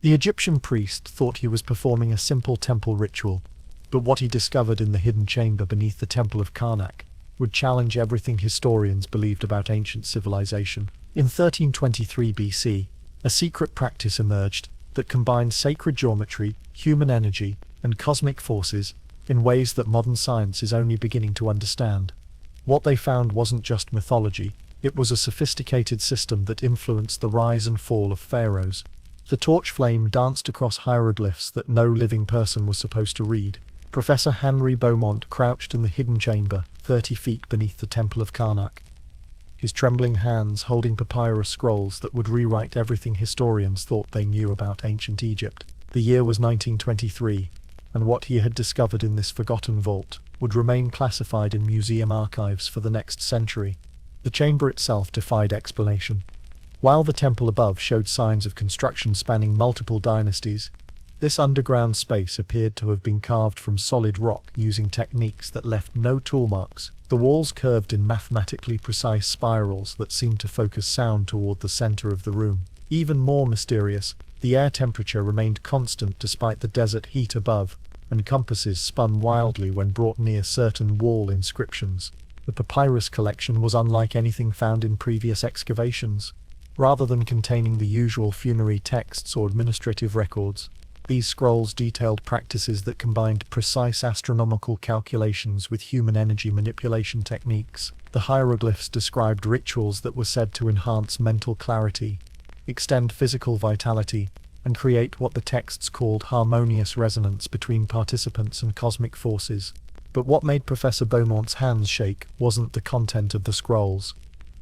The Egyptian priest thought he was performing a simple temple ritual, but what he discovered in the hidden chamber beneath the Temple of Karnak would challenge everything historians believed about ancient civilization. In 1323 BC, a secret practice emerged that combined sacred geometry, human energy, and cosmic forces in ways that modern science is only beginning to understand. What they found wasn't just mythology, it was a sophisticated system that influenced the rise and fall of pharaohs. The torch flame danced across hieroglyphs that no living person was supposed to read. Professor Henry Beaumont crouched in the hidden chamber, 30 feet beneath the Temple of Karnak, his trembling hands holding papyrus scrolls that would rewrite everything historians thought they knew about ancient Egypt. The year was 1923, and what he had discovered in this forgotten vault would remain classified in museum archives for the next century. The chamber itself defied explanation. While the temple above showed signs of construction spanning multiple dynasties, this underground space appeared to have been carved from solid rock using techniques that left no tool marks. The walls curved in mathematically precise spirals that seemed to focus sound toward the center of the room. Even more mysterious, the air temperature remained constant despite the desert heat above, and compasses spun wildly when brought near certain wall inscriptions. The papyrus collection was unlike anything found in previous excavations. Rather than containing the usual funerary texts or administrative records, these scrolls detailed practices that combined precise astronomical calculations with human energy manipulation techniques. The hieroglyphs described rituals that were said to enhance mental clarity, extend physical vitality, and create what the texts called harmonious resonance between participants and cosmic forces. But what made Professor Beaumont's hands shake wasn't the content of the scrolls.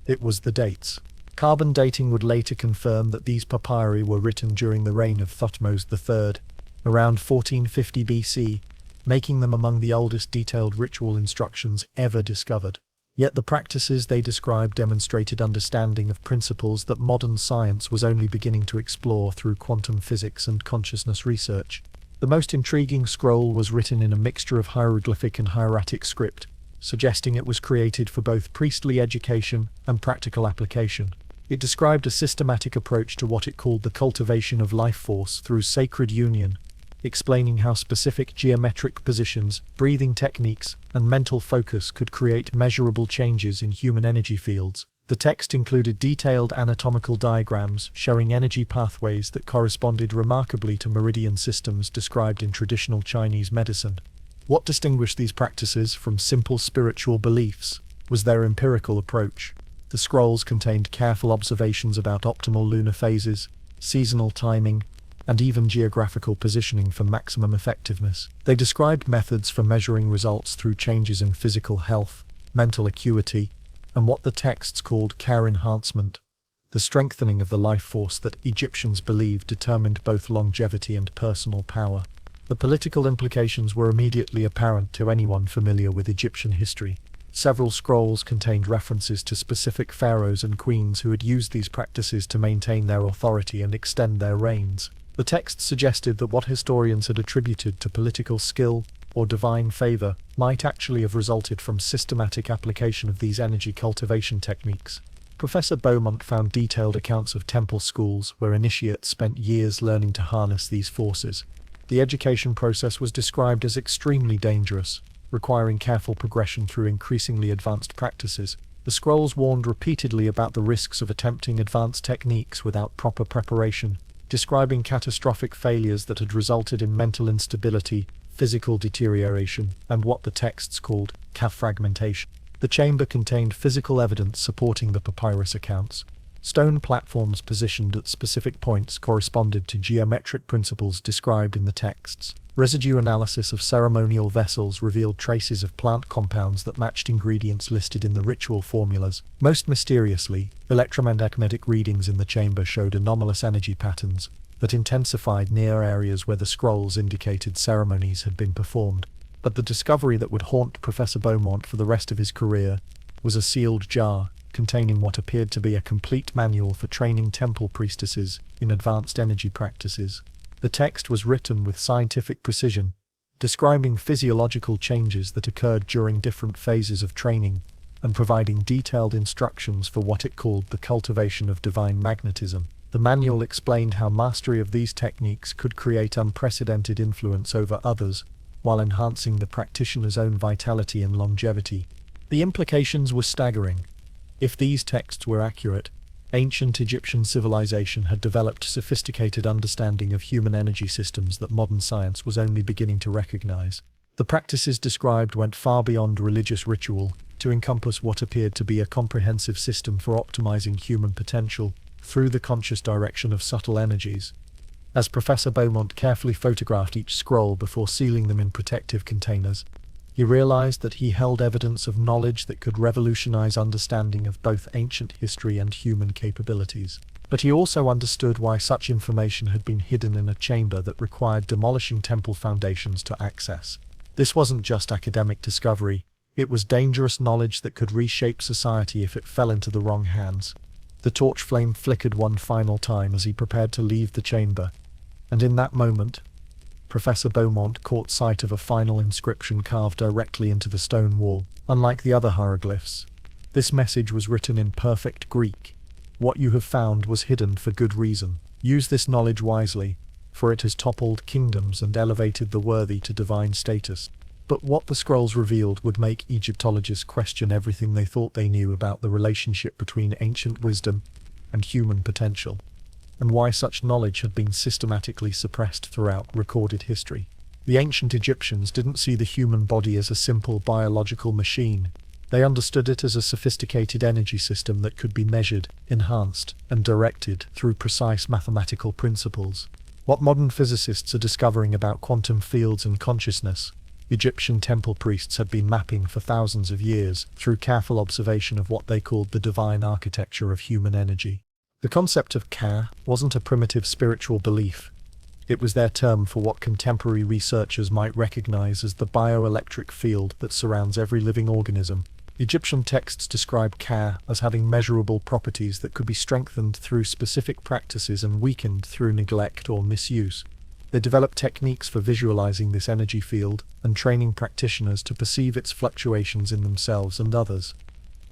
It was the dates. Carbon dating would later confirm that these papyri were written during the reign of Thutmose III, around 1450 BC, making them among the oldest detailed ritual instructions ever discovered. Yet the practices they described demonstrated understanding of principles that modern science was only beginning to explore through quantum physics and consciousness research. The most intriguing scroll was written in a mixture of hieroglyphic and hieratic script, suggesting it was created for both priestly education and practical application. It described a systematic approach to what it called the cultivation of life force through sacred union, explaining how specific geometric positions, breathing techniques, and mental focus could create measurable changes in human energy fields. The text included detailed anatomical diagrams showing energy pathways that corresponded remarkably to meridian systems described in traditional Chinese medicine. What distinguished these practices from simple spiritual beliefs was their empirical approach. The scrolls contained careful observations about optimal lunar phases, seasonal timing, and even geographical positioning for maximum effectiveness. They described methods for measuring results through changes in physical health, mental acuity, and what the texts called care enhancement, the strengthening of the life force that Egyptians believed determined both longevity and personal power. The political implications were immediately apparent to anyone familiar with Egyptian history. Several scrolls contained references to specific pharaohs and queens who had used these practices to maintain their authority and extend their reigns. The text suggested that what historians had attributed to political skill or divine favor might actually have resulted from systematic application of these energy cultivation techniques. Professor Beaumont found detailed accounts of temple schools where initiates spent years learning to harness these forces. The education process was described as extremely dangerous, requiring careful progression through increasingly advanced practices. The scrolls warned repeatedly about the risks of attempting advanced techniques without proper preparation, describing catastrophic failures that had resulted in mental instability, physical deterioration, and what the texts called fragmentation. The chamber contained physical evidence supporting the papyrus accounts. Stone platforms positioned at specific points corresponded to geometric principles described in the texts. Residue analysis of ceremonial vessels revealed traces of plant compounds that matched ingredients listed in the ritual formulas. Most mysteriously, electromagnetic readings in the chamber showed anomalous energy patterns that intensified near areas where the scrolls indicated ceremonies had been performed. But the discovery that would haunt Professor Beaumont for the rest of his career was a sealed jar containing what appeared to be a complete manual for training temple priestesses in advanced energy practices. The text was written with scientific precision, describing physiological changes that occurred during different phases of training, and providing detailed instructions for what it called the cultivation of divine magnetism. The manual explained how mastery of these techniques could create unprecedented influence over others, while enhancing the practitioner's own vitality and longevity. The implications were staggering. If these texts were accurate, ancient Egyptian civilization had developed sophisticated understanding of human energy systems that modern science was only beginning to recognize. The practices described went far beyond religious ritual to encompass what appeared to be a comprehensive system for optimizing human potential through the conscious direction of subtle energies. As Professor Beaumont carefully photographed each scroll before sealing them in protective containers, he realized that he held evidence of knowledge that could revolutionize understanding of both ancient history and human capabilities. But he also understood why such information had been hidden in a chamber that required demolishing temple foundations to access. This wasn't just academic discovery, it was dangerous knowledge that could reshape society if it fell into the wrong hands. The torch flame flickered one final time as he prepared to leave the chamber, and in that moment, Professor Beaumont caught sight of a final inscription carved directly into the stone wall. Unlike the other hieroglyphs, this message was written in perfect Greek. What you have found was hidden for good reason. Use this knowledge wisely, for it has toppled kingdoms and elevated the worthy to divine status. But what the scrolls revealed would make Egyptologists question everything they thought they knew about the relationship between ancient wisdom and human potential, and why such knowledge had been systematically suppressed throughout recorded history. The ancient Egyptians didn't see the human body as a simple biological machine. They understood it as a sophisticated energy system that could be measured, enhanced, and directed through precise mathematical principles. What modern physicists are discovering about quantum fields and consciousness, Egyptian temple priests had been mapping for thousands of years through careful observation of what they called the divine architecture of human energy. The concept of Ka wasn't a primitive spiritual belief. It was their term for what contemporary researchers might recognize as the bioelectric field that surrounds every living organism. Egyptian texts describe Ka as having measurable properties that could be strengthened through specific practices and weakened through neglect or misuse. They developed techniques for visualizing this energy field and training practitioners to perceive its fluctuations in themselves and others.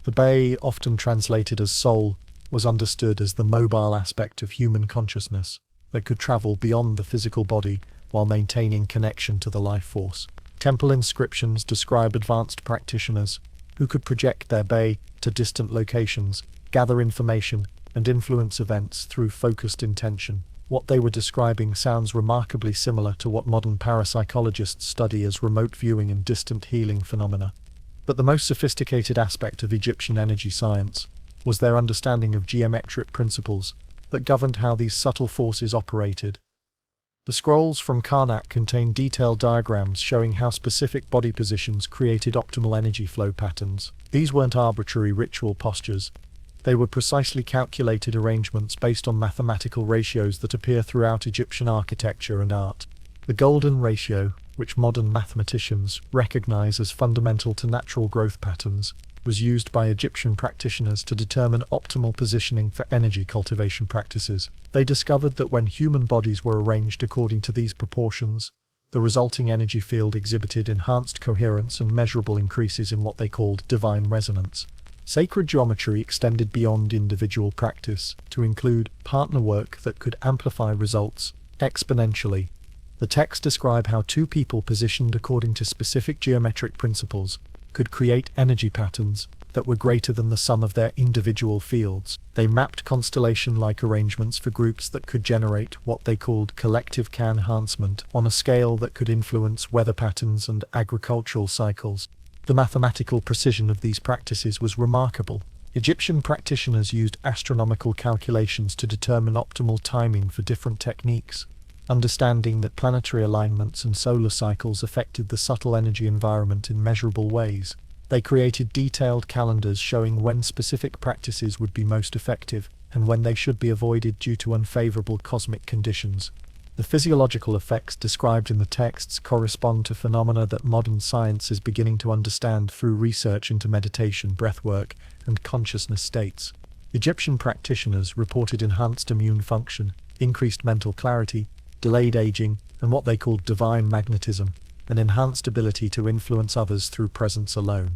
The Bay, often translated as soul, was understood as the mobile aspect of human consciousness that could travel beyond the physical body while maintaining connection to the life force. Temple inscriptions describe advanced practitioners who could project their Bay to distant locations, gather information, and influence events through focused intention. What they were describing sounds remarkably similar to what modern parapsychologists study as remote viewing and distant healing phenomena. But the most sophisticated aspect of Egyptian energy science was their understanding of geometric principles that governed how these subtle forces operated. The scrolls from Karnak contain detailed diagrams showing how specific body positions created optimal energy flow patterns. These weren't arbitrary ritual postures. They were precisely calculated arrangements based on mathematical ratios that appear throughout Egyptian architecture and art. The golden ratio, which modern mathematicians recognize as fundamental to natural growth patterns, was used by Egyptian practitioners to determine optimal positioning for energy cultivation practices. They discovered that when human bodies were arranged according to these proportions, the resulting energy field exhibited enhanced coherence and measurable increases in what they called divine resonance. Sacred geometry extended beyond individual practice to include partner work that could amplify results exponentially. The texts describe how two people positioned according to specific geometric principles could create energy patterns that were greater than the sum of their individual fields. They mapped constellation-like arrangements for groups that could generate what they called collective Ka enhancement on a scale that could influence weather patterns and agricultural cycles. The mathematical precision of these practices was remarkable. Egyptian practitioners used astronomical calculations to determine optimal timing for different techniques, understanding that planetary alignments and solar cycles affected the subtle energy environment in measurable ways. They created detailed calendars showing when specific practices would be most effective and when they should be avoided due to unfavorable cosmic conditions. The physiological effects described in the texts correspond to phenomena that modern science is beginning to understand through research into meditation, breathwork, and consciousness states. Egyptian practitioners reported enhanced immune function, increased mental clarity, delayed aging, and what they called divine magnetism, an enhanced ability to influence others through presence alone.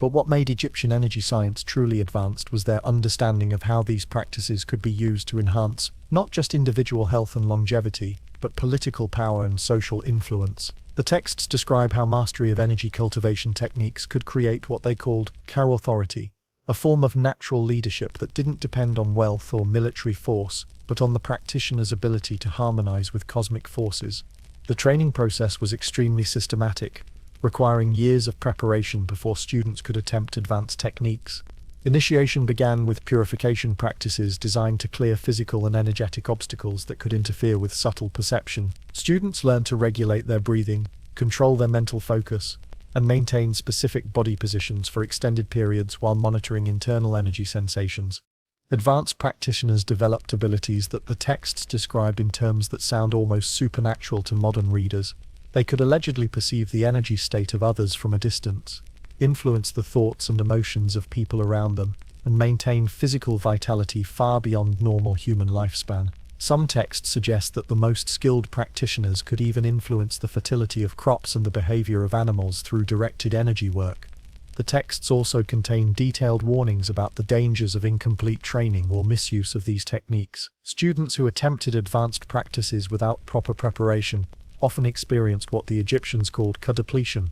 But what made Egyptian energy science truly advanced was their understanding of how these practices could be used to enhance not just individual health and longevity, but political power and social influence. The texts describe how mastery of energy cultivation techniques could create what they called co-authority, a form of natural leadership that didn't depend on wealth or military force, but on the practitioner's ability to harmonize with cosmic forces. The training process was extremely systematic, requiring years of preparation before students could attempt advanced techniques. Initiation began with purification practices designed to clear physical and energetic obstacles that could interfere with subtle perception. Students learned to regulate their breathing, control their mental focus, and maintain specific body positions for extended periods while monitoring internal energy sensations. Advanced practitioners developed abilities that the texts describe in terms that sound almost supernatural to modern readers. They could allegedly perceive the energy state of others from a distance, influence the thoughts and emotions of people around them, and maintain physical vitality far beyond normal human lifespan. Some texts suggest that the most skilled practitioners could even influence the fertility of crops and the behavior of animals through directed energy work. The texts also contain detailed warnings about the dangers of incomplete training or misuse of these techniques. Students who attempted advanced practices without proper preparation often experienced what the Egyptians called depletion,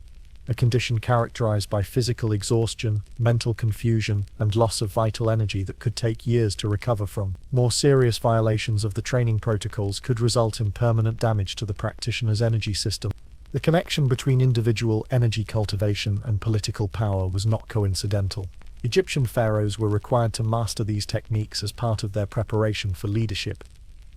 a condition characterized by physical exhaustion, mental confusion, and loss of vital energy that could take years to recover from. More serious violations of the training protocols could result in permanent damage to the practitioner's energy system. The connection between individual energy cultivation and political power was not coincidental. Egyptian pharaohs were required to master these techniques as part of their preparation for leadership,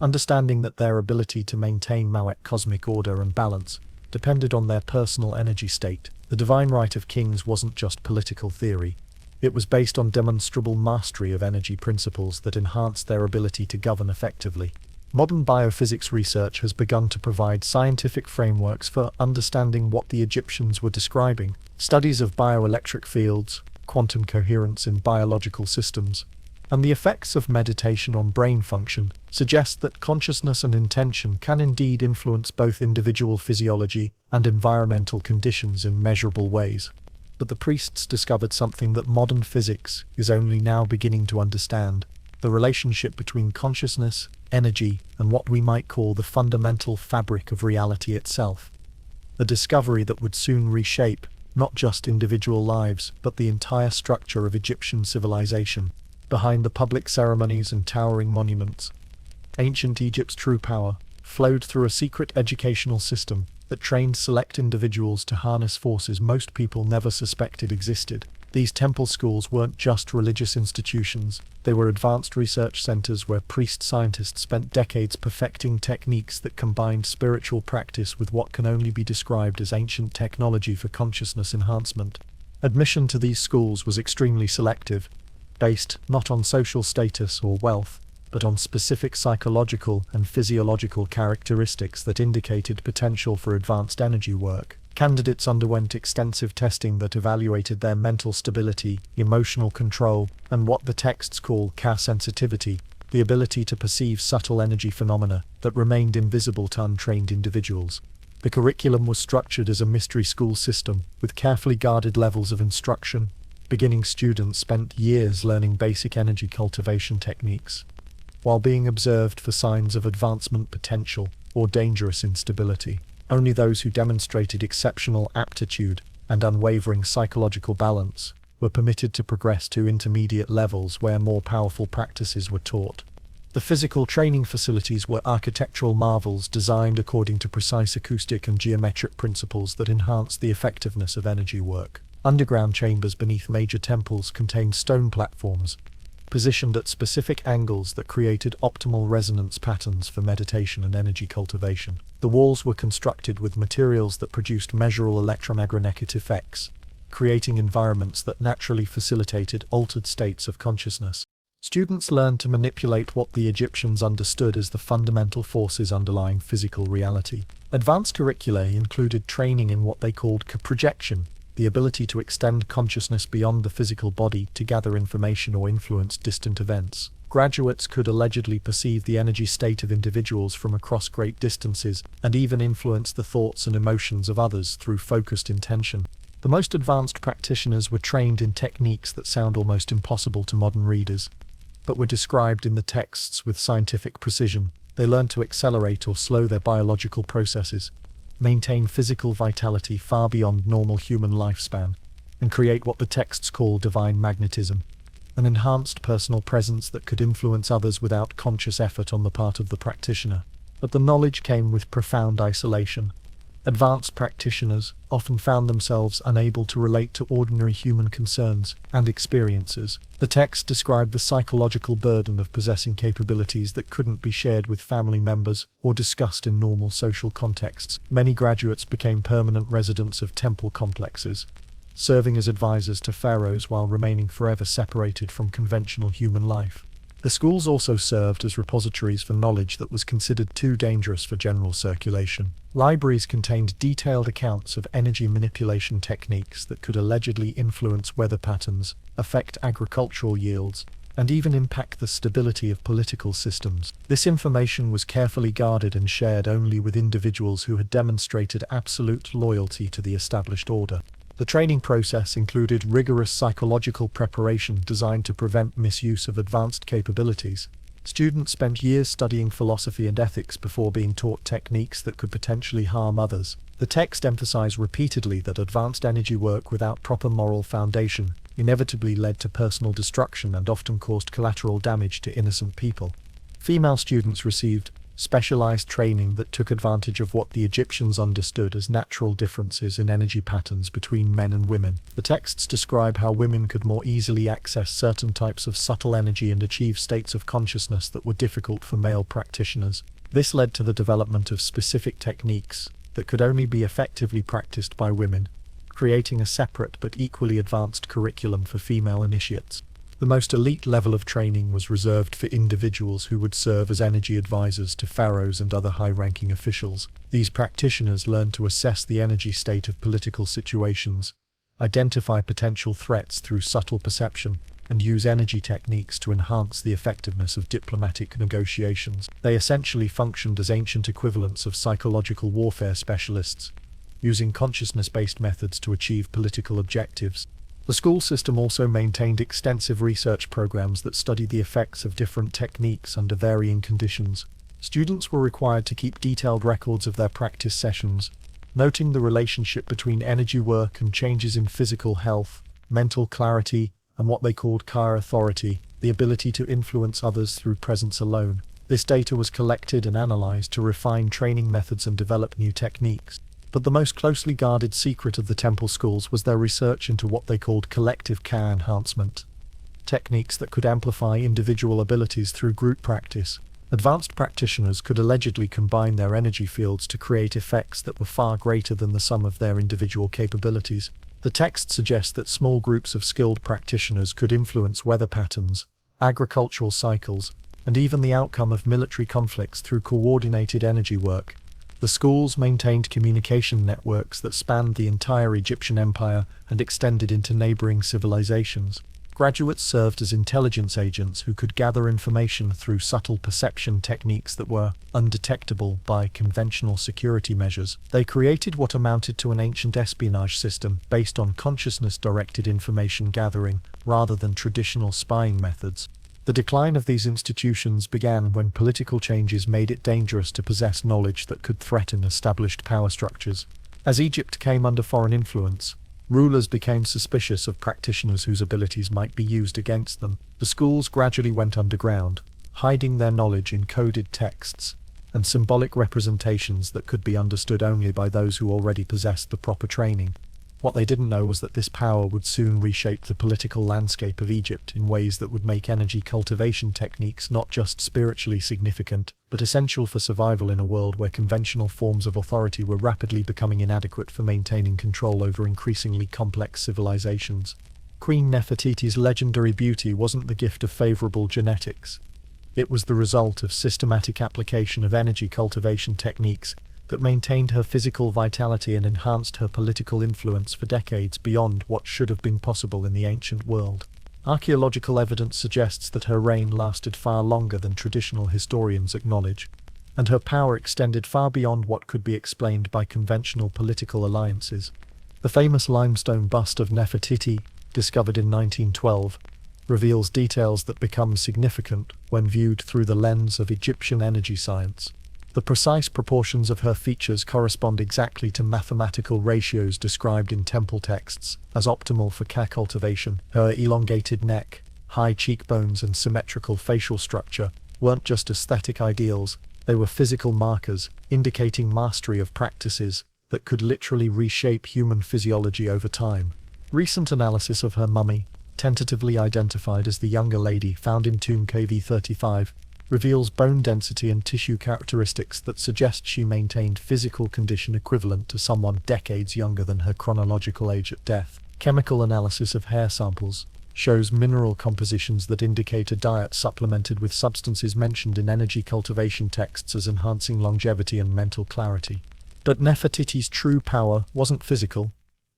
understanding that their ability to maintain Mawet cosmic order and balance depended on their personal energy state. The divine right of kings wasn't just political theory. It was based on demonstrable mastery of energy principles that enhanced their ability to govern effectively. Modern biophysics research has begun to provide scientific frameworks for understanding what the Egyptians were describing. Studies of bioelectric fields, quantum coherence in biological systems, and the effects of meditation on brain function suggest that consciousness and intention can indeed influence both individual physiology and environmental conditions in measurable ways. But the priests discovered something that modern physics is only now beginning to understand: the relationship between consciousness, energy, and what we might call the fundamental fabric of reality itself. A discovery that would soon reshape not just individual lives, but the entire structure of Egyptian civilization. Behind the public ceremonies and towering monuments, ancient Egypt's true power flowed through a secret educational system that trained select individuals to harness forces most people never suspected existed. These temple schools weren't just religious institutions, they were advanced research centers where priest-scientists spent decades perfecting techniques that combined spiritual practice with what can only be described as ancient technology for consciousness enhancement. Admission to these schools was extremely selective, based not on social status or wealth, but on specific psychological and physiological characteristics that indicated potential for advanced energy work. Candidates underwent extensive testing that evaluated their mental stability, emotional control, and what the texts call sensitivity, the ability to perceive subtle energy phenomena that remained invisible to untrained individuals. The curriculum was structured as a mystery school system, with carefully guarded levels of instruction. Beginning students spent years learning basic energy cultivation techniques, while being observed for signs of advancement potential or dangerous instability. Only those who demonstrated exceptional aptitude and unwavering psychological balance were permitted to progress to intermediate levels where more powerful practices were taught. The physical training facilities were architectural marvels designed according to precise acoustic and geometric principles that enhanced the effectiveness of energy work. Underground chambers beneath major temples contained stone platforms, positioned at specific angles that created optimal resonance patterns for meditation and energy cultivation. The walls were constructed with materials that produced measurable electromagnetic effects, creating environments that naturally facilitated altered states of consciousness. Students learned to manipulate what the Egyptians understood as the fundamental forces underlying physical reality. Advanced curricula included training in what they called projection, the ability to extend consciousness beyond the physical body to gather information or influence distant events. Graduates could allegedly perceive the energy state of individuals from across great distances and even influence the thoughts and emotions of others through focused intention. The most advanced practitioners were trained in techniques that sound almost impossible to modern readers, but were described in the texts with scientific precision. They learned to accelerate or slow their biological processes, maintain physical vitality far beyond normal human lifespan, and create what the texts call divine magnetism, an enhanced personal presence that could influence others without conscious effort on the part of the practitioner. But the knowledge came with profound isolation. Advanced practitioners often found themselves unable to relate to ordinary human concerns and experiences. The text described the psychological burden of possessing capabilities that couldn't be shared with family members or discussed in normal social contexts. Many graduates became permanent residents of temple complexes, serving as advisors to pharaohs while remaining forever separated from conventional human life. The schools also served as repositories for knowledge that was considered too dangerous for general circulation. Libraries contained detailed accounts of energy manipulation techniques that could allegedly influence weather patterns, affect agricultural yields, and even impact the stability of political systems. This information was carefully guarded and shared only with individuals who had demonstrated absolute loyalty to the established order. The training process included rigorous psychological preparation designed to prevent misuse of advanced capabilities. Students spent years studying philosophy and ethics before being taught techniques that could potentially harm others. The text emphasized repeatedly that advanced energy work without proper moral foundation inevitably led to personal destruction and often caused collateral damage to innocent people. Female students received specialized training that took advantage of what the Egyptians understood as natural differences in energy patterns between men and women. The texts describe how women could more easily access certain types of subtle energy and achieve states of consciousness that were difficult for male practitioners. This led to the development of specific techniques that could only be effectively practiced by women, creating a separate but equally advanced curriculum for female initiates. The most elite level of training was reserved for individuals who would serve as energy advisors to pharaohs and other high-ranking officials. These practitioners learned to assess the energy state of political situations, identify potential threats through subtle perception, and use energy techniques to enhance the effectiveness of diplomatic negotiations. They essentially functioned as ancient equivalents of psychological warfare specialists, using consciousness-based methods to achieve political objectives. The school system also maintained extensive research programs that studied the effects of different techniques under varying conditions. Students were required to keep detailed records of their practice sessions, noting the relationship between energy work and changes in physical health, mental clarity, and what they called kaya authority, the ability to influence others through presence alone. This data was collected and analyzed to refine training methods and develop new techniques. But the most closely guarded secret of the temple schools was their research into what they called collective kaya enhancement, techniques that could amplify individual abilities through group practice. Advanced practitioners could allegedly combine their energy fields to create effects that were far greater than the sum of their individual capabilities. The text suggests that small groups of skilled practitioners could influence weather patterns, agricultural cycles, and even the outcome of military conflicts through coordinated energy work. The schools maintained communication networks that spanned the entire Egyptian empire and extended into neighboring civilizations. Graduates served as intelligence agents who could gather information through subtle perception techniques that were undetectable by conventional security measures. They created what amounted to an ancient espionage system based on consciousness-directed information gathering rather than traditional spying methods. The decline of these institutions began when political changes made it dangerous to possess knowledge that could threaten established power structures. As Egypt came under foreign influence, rulers became suspicious of practitioners whose abilities might be used against them. The schools gradually went underground, hiding their knowledge in coded texts and symbolic representations that could be understood only by those who already possessed the proper training. What they didn't know was that this power would soon reshape the political landscape of Egypt in ways that would make energy cultivation techniques not just spiritually significant, but essential for survival in a world where conventional forms of authority were rapidly becoming inadequate for maintaining control over increasingly complex civilizations. Queen Nefertiti's legendary beauty wasn't the gift of favorable genetics. It was the result of systematic application of energy cultivation techniques that maintained her physical vitality and enhanced her political influence for decades beyond what should have been possible in the ancient world. Archaeological evidence suggests that her reign lasted far longer than traditional historians acknowledge, and her power extended far beyond what could be explained by conventional political alliances. The famous limestone bust of Nefertiti, discovered in 1912, reveals details that become significant when viewed through the lens of Egyptian energy science. The precise proportions of her features correspond exactly to mathematical ratios described in temple texts as optimal for care cultivation. Her elongated neck, high cheekbones and symmetrical facial structure weren't just aesthetic ideals, they were physical markers, indicating mastery of practices that could literally reshape human physiology over time. Recent analysis of her mummy, tentatively identified as the younger lady found in tomb KV35, reveals bone density and tissue characteristics that suggest she maintained physical condition equivalent to someone decades younger than her chronological age at death. Chemical analysis of hair samples shows mineral compositions that indicate a diet supplemented with substances mentioned in energy cultivation texts as enhancing longevity and mental clarity. But Nefertiti's true power wasn't physical.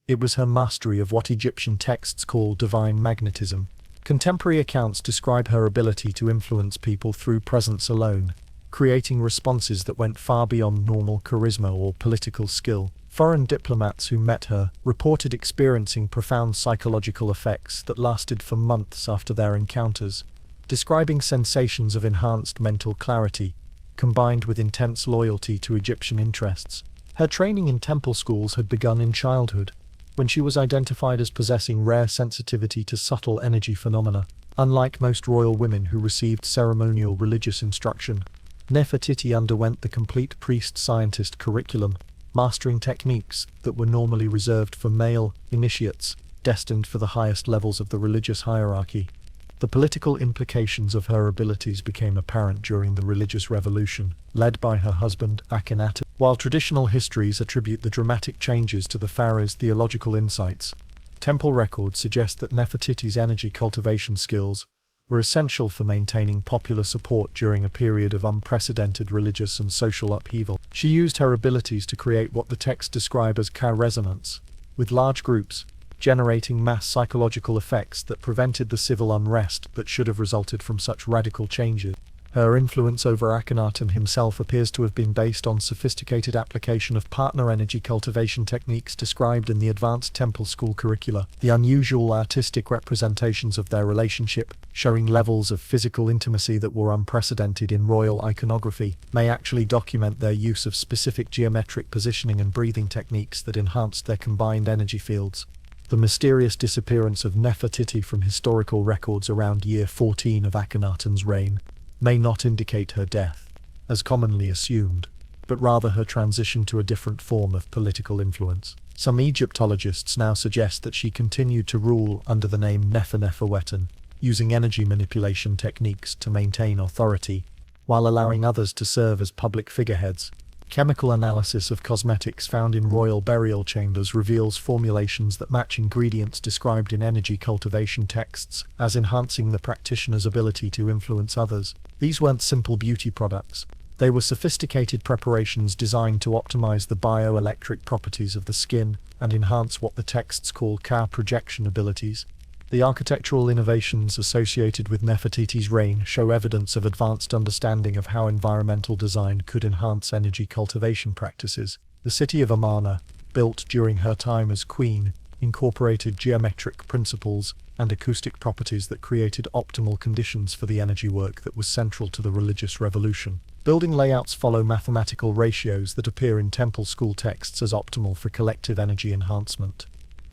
It was her mastery of what Egyptian texts call divine magnetism. Contemporary accounts describe her ability to influence people through presence alone, creating responses that went far beyond normal charisma or political skill. Foreign diplomats who met her reported experiencing profound psychological effects that lasted for months after their encounters, describing sensations of enhanced mental clarity, combined with intense loyalty to Egyptian interests. Her training in temple schools had begun in childhood, when she was identified as possessing rare sensitivity to subtle energy phenomena. Unlike most royal women who received ceremonial religious instruction, Nefertiti underwent the complete priest-scientist curriculum, mastering techniques that were normally reserved for male initiates, destined for the highest levels of the religious hierarchy. The political implications of her abilities became apparent during the religious revolution, led by her husband Akhenaten. While traditional histories attribute the dramatic changes to the pharaoh's theological insights, temple records suggest that Nefertiti's energy cultivation skills were essential for maintaining popular support during a period of unprecedented religious and social upheaval. She used her abilities to create what the texts describe as resonance, with large groups, generating mass psychological effects that prevented the civil unrest that should have resulted from such radical changes. Her influence over Akhenaten himself appears to have been based on sophisticated application of partner energy cultivation techniques described in the advanced temple school curricula. The unusual artistic representations of their relationship, showing levels of physical intimacy that were unprecedented in royal iconography, may actually document their use of specific geometric positioning and breathing techniques that enhanced their combined energy fields. The mysterious disappearance of Nefertiti from historical records around year 14 of Akhenaten's reign may not indicate her death, as commonly assumed, but rather her transition to a different form of political influence. Some Egyptologists now suggest that she continued to rule under the name Neferneferuetan, using energy manipulation techniques to maintain authority, while allowing others to serve as public figureheads. Chemical analysis of cosmetics found in royal burial chambers reveals formulations that match ingredients described in energy cultivation texts as enhancing the practitioner's ability to influence others. These weren't simple beauty products. They were sophisticated preparations designed to optimize the bioelectric properties of the skin and enhance what the texts call projection abilities. The architectural innovations associated with Nefertiti's reign show evidence of advanced understanding of how environmental design could enhance energy cultivation practices. The city of Amarna, built during her time as queen, incorporated geometric principles and acoustic properties that created optimal conditions for the energy work that was central to the religious revolution. Building layouts follow mathematical ratios that appear in temple school texts as optimal for collective energy enhancement.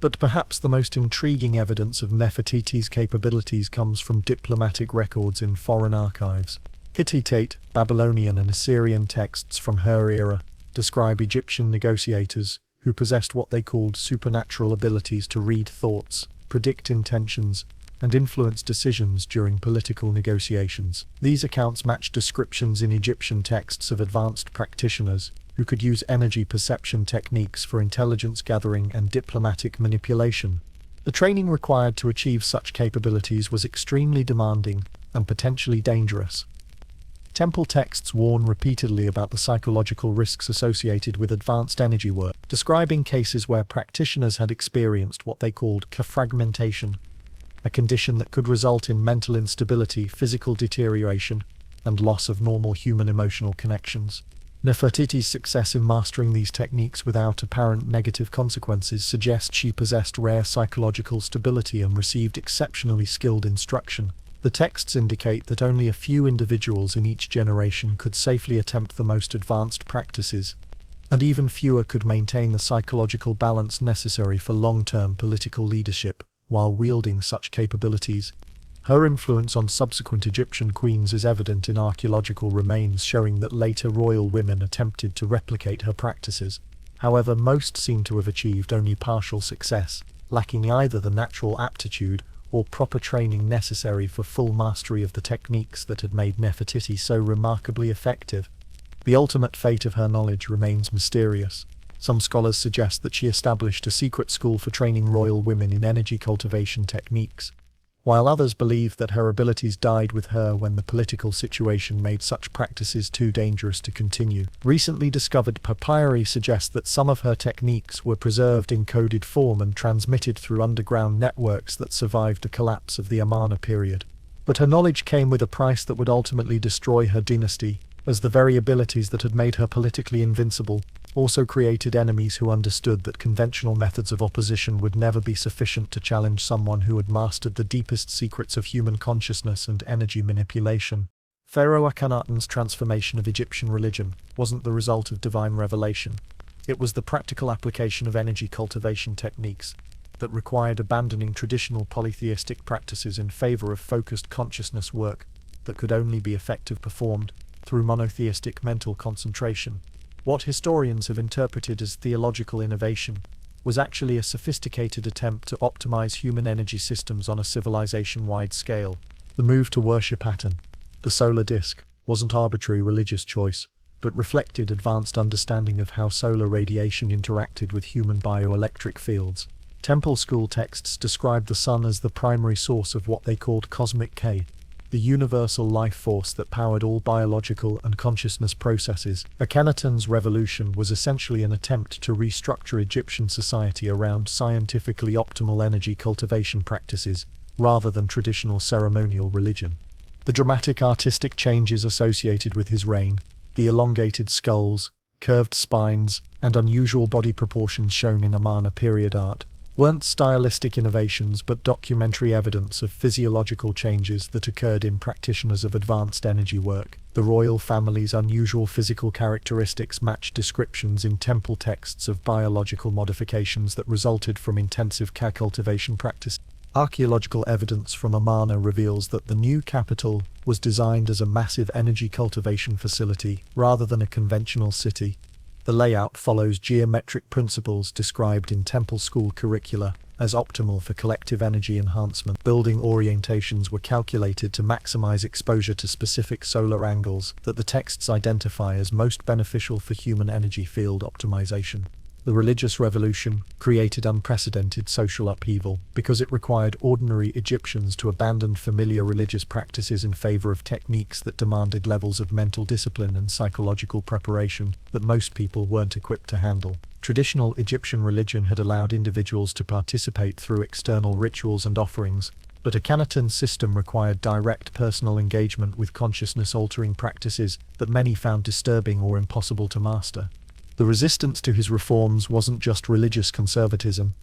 But perhaps the most intriguing evidence of Nefertiti's capabilities comes from diplomatic records in foreign archives. Hittite, Babylonian and Assyrian texts from her era describe Egyptian negotiators who possessed what they called supernatural abilities to read thoughts, predict intentions, and influence decisions during political negotiations. These accounts match descriptions in Egyptian texts of advanced practitioners who could use energy perception techniques for intelligence gathering and diplomatic manipulation. The training required to achieve such capabilities was extremely demanding and potentially dangerous. Temple texts warn repeatedly about the psychological risks associated with advanced energy work, describing cases where practitioners had experienced what they called fragmentation, a condition that could result in mental instability, physical deterioration, and loss of normal human emotional connections. Nefertiti's success in mastering these techniques without apparent negative consequences suggests she possessed rare psychological stability and received exceptionally skilled instruction. The texts indicate that only a few individuals in each generation could safely attempt the most advanced practices, and even fewer could maintain the psychological balance necessary for long-term political leadership while wielding such capabilities. Her influence on subsequent Egyptian queens is evident in archaeological remains showing that later royal women attempted to replicate her practices. However, most seem to have achieved only partial success, lacking either the natural aptitude or proper training necessary for full mastery of the techniques that had made Nefertiti so remarkably effective. The ultimate fate of her knowledge remains mysterious. Some scholars suggest that she established a secret school for training royal women in energy cultivation techniques, while others believe that her abilities died with her when the political situation made such practices too dangerous to continue. Recently discovered papyri suggest that some of her techniques were preserved in coded form and transmitted through underground networks that survived the collapse of the Amarna period. But her knowledge came with a price that would ultimately destroy her dynasty, as the very abilities that had made her politically invincible also created enemies who understood that conventional methods of opposition would never be sufficient to challenge someone who had mastered the deepest secrets of human consciousness and energy manipulation. Pharaoh Akhenaten's transformation of Egyptian religion wasn't the result of divine revelation. It was the practical application of energy cultivation techniques that required abandoning traditional polytheistic practices in favor of focused consciousness work that could only be effective performed through monotheistic mental concentration. What historians have interpreted as theological innovation was actually a sophisticated attempt to optimize human energy systems on a civilization-wide scale. The move to worship Aten, the solar disk, wasn't arbitrary religious choice, but reflected advanced understanding of how solar radiation interacted with human bioelectric fields. Temple school texts described the sun as the primary source of what they called cosmic K, the universal life force that powered all biological and consciousness processes. Akhenaten's revolution was essentially an attempt to restructure Egyptian society around scientifically optimal energy cultivation practices, rather than traditional ceremonial religion. The dramatic artistic changes associated with his reign, the elongated skulls, curved spines, and unusual body proportions shown in Amarna period art, weren't stylistic innovations but documentary evidence of physiological changes that occurred in practitioners of advanced energy work. The royal family's unusual physical characteristics match descriptions in temple texts of biological modifications that resulted from intensive Ka cultivation practice. Archaeological evidence from Amarna reveals that the new capital was designed as a massive energy cultivation facility rather than a conventional city. The layout follows geometric principles described in temple school curricula as optimal for collective energy enhancement. Building orientations were calculated to maximize exposure to specific solar angles that the texts identify as most beneficial for human energy field optimization. The religious revolution created unprecedented social upheaval because it required ordinary Egyptians to abandon familiar religious practices in favor of techniques that demanded levels of mental discipline and psychological preparation that most people weren't equipped to handle. Traditional Egyptian religion had allowed individuals to participate through external rituals and offerings, but Akhenaten's system required direct personal engagement with consciousness-altering practices that many found disturbing or impossible to master. The resistance to his reforms wasn't just religious conservatism.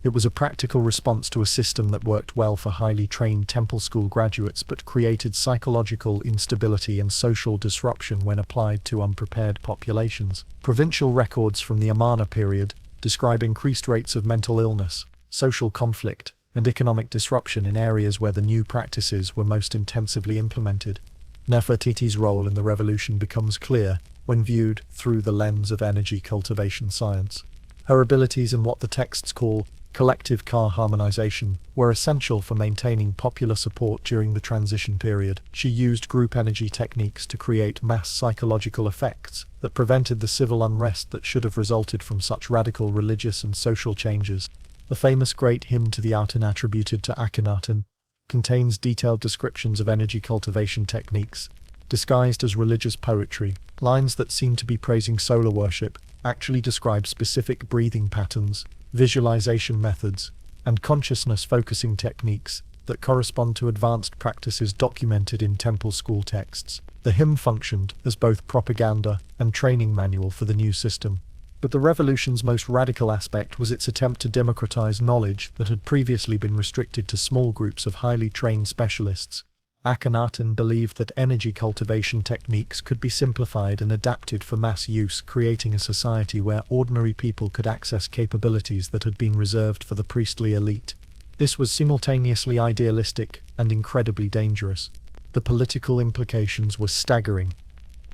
It was a practical response to a system that worked well for highly trained temple school graduates but created psychological instability and social disruption when applied to unprepared populations. Provincial records from the Amarna period describe increased rates of mental illness, social conflict, and economic disruption in areas where the new practices were most intensively implemented. Nefertiti's role in the revolution becomes clear when viewed through the lens of energy cultivation science. Her abilities in what the texts call collective Ka harmonization were essential for maintaining popular support during the transition period. She used group energy techniques to create mass psychological effects that prevented the civil unrest that should have resulted from such radical religious and social changes. The famous Great Hymn to the Aten attributed to Akhenaten contains detailed descriptions of energy cultivation techniques, disguised as religious poetry. Lines that seem to be praising solar worship actually describe specific breathing patterns, visualization methods, and consciousness-focusing techniques that correspond to advanced practices documented in temple school texts. The hymn functioned as both propaganda and training manual for the new system. But the revolution's most radical aspect was its attempt to democratize knowledge that had previously been restricted to small groups of highly trained specialists. Akhenaten believed that energy cultivation techniques could be simplified and adapted for mass use, creating a society where ordinary people could access capabilities that had been reserved for the priestly elite. This was simultaneously idealistic and incredibly dangerous. The political implications were staggering.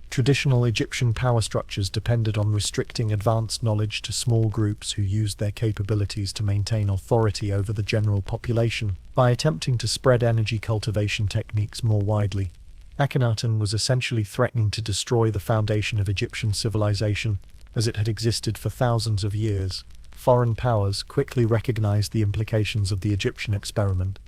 Traditional Egyptian power structures depended on restricting advanced knowledge to small groups who used their capabilities to maintain authority over the general population. By attempting to spread energy cultivation techniques more widely, Akhenaten was essentially threatening to destroy the foundation of Egyptian civilization as it had existed for thousands of years. Foreign powers quickly recognized the implications of the Egyptian experiment.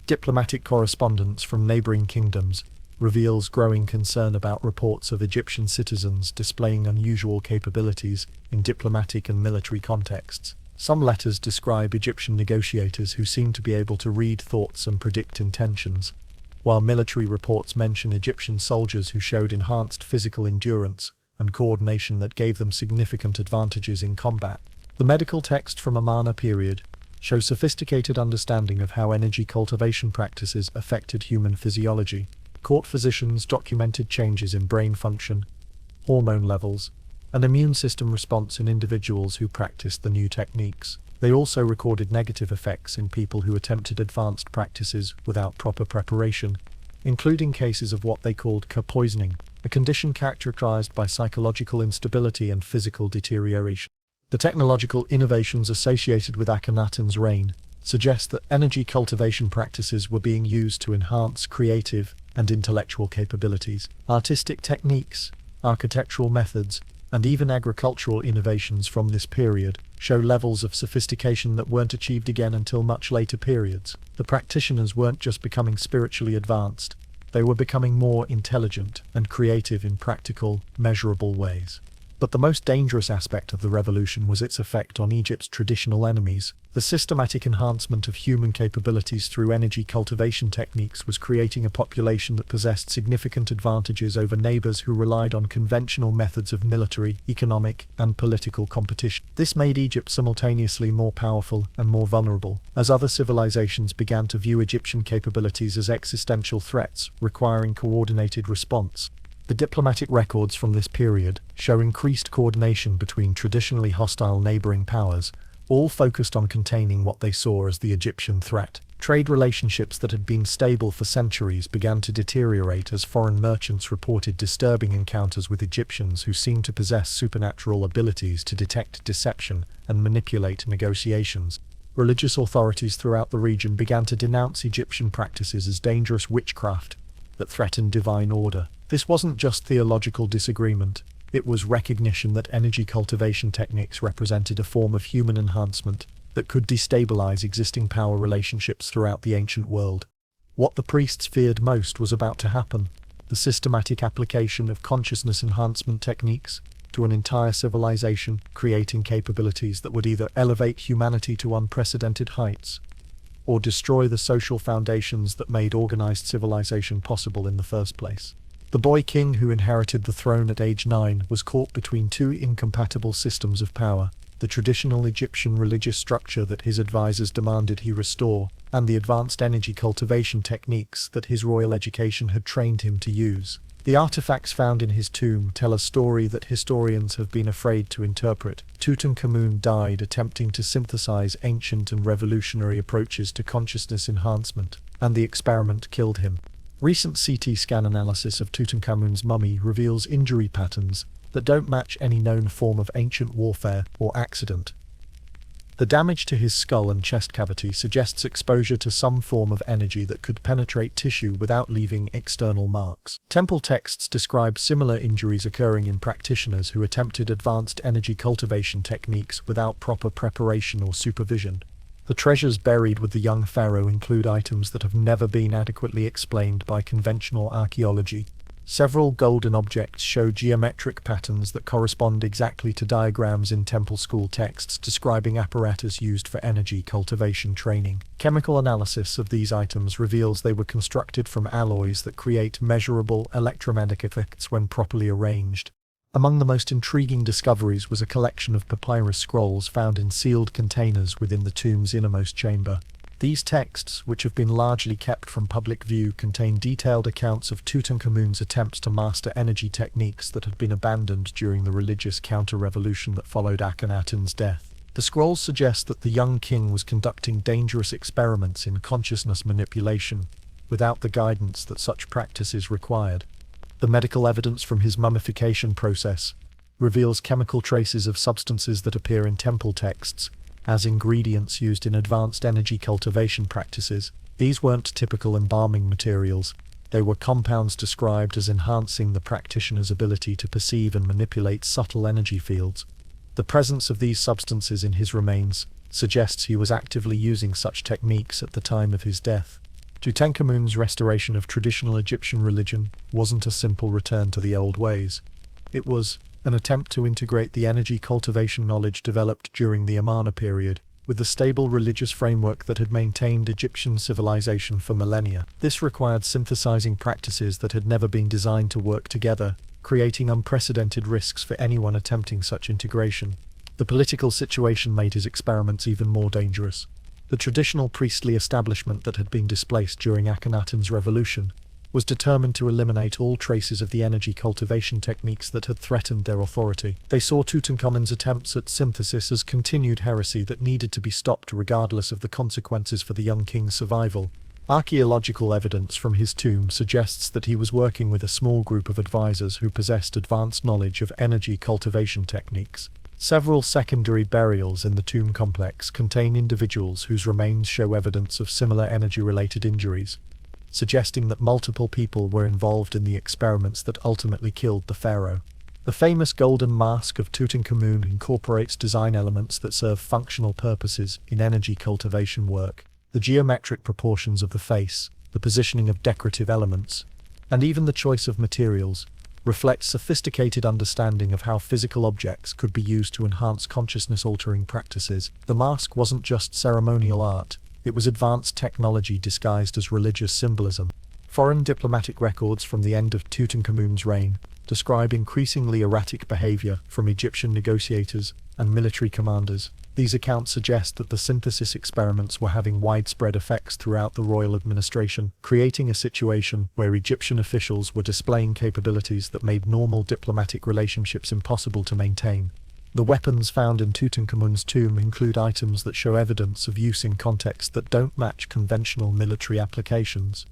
Diplomatic correspondence from neighboring kingdoms reveals growing concern about reports of Egyptian citizens displaying unusual capabilities in diplomatic and military contexts. Some letters describe Egyptian negotiators who seemed to be able to read thoughts and predict intentions, while military reports mention Egyptian soldiers who showed enhanced physical endurance and coordination that gave them significant advantages in combat. The medical text from Amarna period shows sophisticated understanding of how energy cultivation practices affected human physiology. Court physicians documented changes in brain function, hormone levels, and immune system response in individuals who practiced the new techniques. They also recorded negative effects in people who attempted advanced practices without proper preparation, including cases of what they called poisoning, a condition characterized by psychological instability and physical deterioration. The technological innovations associated with Akhenaten's reign suggest that energy cultivation practices were being used to enhance creative and intellectual capabilities. Artistic techniques, architectural methods, and even agricultural innovations from this period show levels of sophistication that weren't achieved again until much later periods. The practitioners weren't just becoming spiritually advanced, they were becoming more intelligent and creative in practical, measurable ways. But the most dangerous aspect of the revolution was its effect on Egypt's traditional enemies. The systematic enhancement of human capabilities through energy cultivation techniques was creating a population that possessed significant advantages over neighbors who relied on conventional methods of military, economic, and political competition. This made Egypt simultaneously more powerful and more vulnerable, as other civilizations began to view Egyptian capabilities as existential threats, requiring coordinated response. The diplomatic records from this period show increased coordination between traditionally hostile neighboring powers, all focused on containing what they saw as the Egyptian threat. Trade relationships that had been stable for centuries began to deteriorate as foreign merchants reported disturbing encounters with Egyptians who seemed to possess supernatural abilities to detect deception and manipulate negotiations. Religious authorities throughout the region began to denounce Egyptian practices as dangerous witchcraft that threatened divine order. This wasn't just theological disagreement, it was recognition that energy cultivation techniques represented a form of human enhancement that could destabilize existing power relationships throughout the ancient world. What the priests feared most was about to happen: the systematic application of consciousness enhancement techniques to an entire civilization, creating capabilities that would either elevate humanity to unprecedented heights or destroy the social foundations that made organized civilization possible in the first place. The boy king who inherited the throne at age 9 was caught between two incompatible systems of power: the traditional Egyptian religious structure that his advisors demanded he restore, and the advanced energy cultivation techniques that his royal education had trained him to use. The artifacts found in his tomb tell a story that historians have been afraid to interpret. Tutankhamun died attempting to synthesize ancient and revolutionary approaches to consciousness enhancement, and the experiment killed him. Recent CT scan analysis of Tutankhamun's mummy reveals injury patterns that don't match any known form of ancient warfare or accident. The damage to his skull and chest cavity suggests exposure to some form of energy that could penetrate tissue without leaving external marks. Temple texts describe similar injuries occurring in practitioners who attempted advanced energy cultivation techniques without proper preparation or supervision. The treasures buried with the young pharaoh include items that have never been adequately explained by conventional archaeology. Several golden objects show geometric patterns that correspond exactly to diagrams in temple school texts describing apparatus used for energy cultivation training. Chemical analysis of these items reveals they were constructed from alloys that create measurable electromagnetic effects when properly arranged. Among the most intriguing discoveries was a collection of papyrus scrolls found in sealed containers within the tomb's innermost chamber. These texts, which have been largely kept from public view, contain detailed accounts of Tutankhamun's attempts to master energy techniques that had been abandoned during the religious counter-revolution that followed Akhenaten's death. The scrolls suggest that the young king was conducting dangerous experiments in consciousness manipulation, without the guidance that such practices required. The medical evidence from his mummification process reveals chemical traces of substances that appear in temple texts as ingredients used in advanced energy cultivation practices. These weren't typical embalming materials. They were compounds described as enhancing the practitioner's ability to perceive and manipulate subtle energy fields. The presence of these substances in his remains suggests he was actively using such techniques at the time of his death. Tutankhamun's restoration of traditional Egyptian religion wasn't a simple return to the old ways. It was an attempt to integrate the energy cultivation knowledge developed during the Amarna period with the stable religious framework that had maintained Egyptian civilization for millennia. This required synthesizing practices that had never been designed to work together, creating unprecedented risks for anyone attempting such integration. The political situation made his experiments even more dangerous. The traditional priestly establishment that had been displaced during Akhenaten's revolution was determined to eliminate all traces of the energy cultivation techniques that had threatened their authority. They saw Tutankhamun's attempts at synthesis as continued heresy that needed to be stopped regardless of the consequences for the young king's survival. Archaeological evidence from his tomb suggests that he was working with a small group of advisors who possessed advanced knowledge of energy cultivation techniques. Several secondary burials in the tomb complex contain individuals whose remains show evidence of similar energy-related injuries, suggesting that multiple people were involved in the experiments that ultimately killed the pharaoh. The famous golden mask of Tutankhamun incorporates design elements that serve functional purposes in energy cultivation work. The geometric proportions of the face, the positioning of decorative elements, and even the choice of materials reflect sophisticated understanding of how physical objects could be used to enhance consciousness-altering practices. The mask wasn't just ceremonial art. It was advanced technology disguised as religious symbolism. Foreign diplomatic records from the end of Tutankhamun's reign describe increasingly erratic behavior from Egyptian negotiators and military commanders. These accounts suggest that the synthesis experiments were having widespread effects throughout the royal administration, creating a situation where Egyptian officials were displaying capabilities that made normal diplomatic relationships impossible to maintain. The weapons found in Tutankhamun's tomb include items that show evidence of use in contexts that don't match conventional military applications.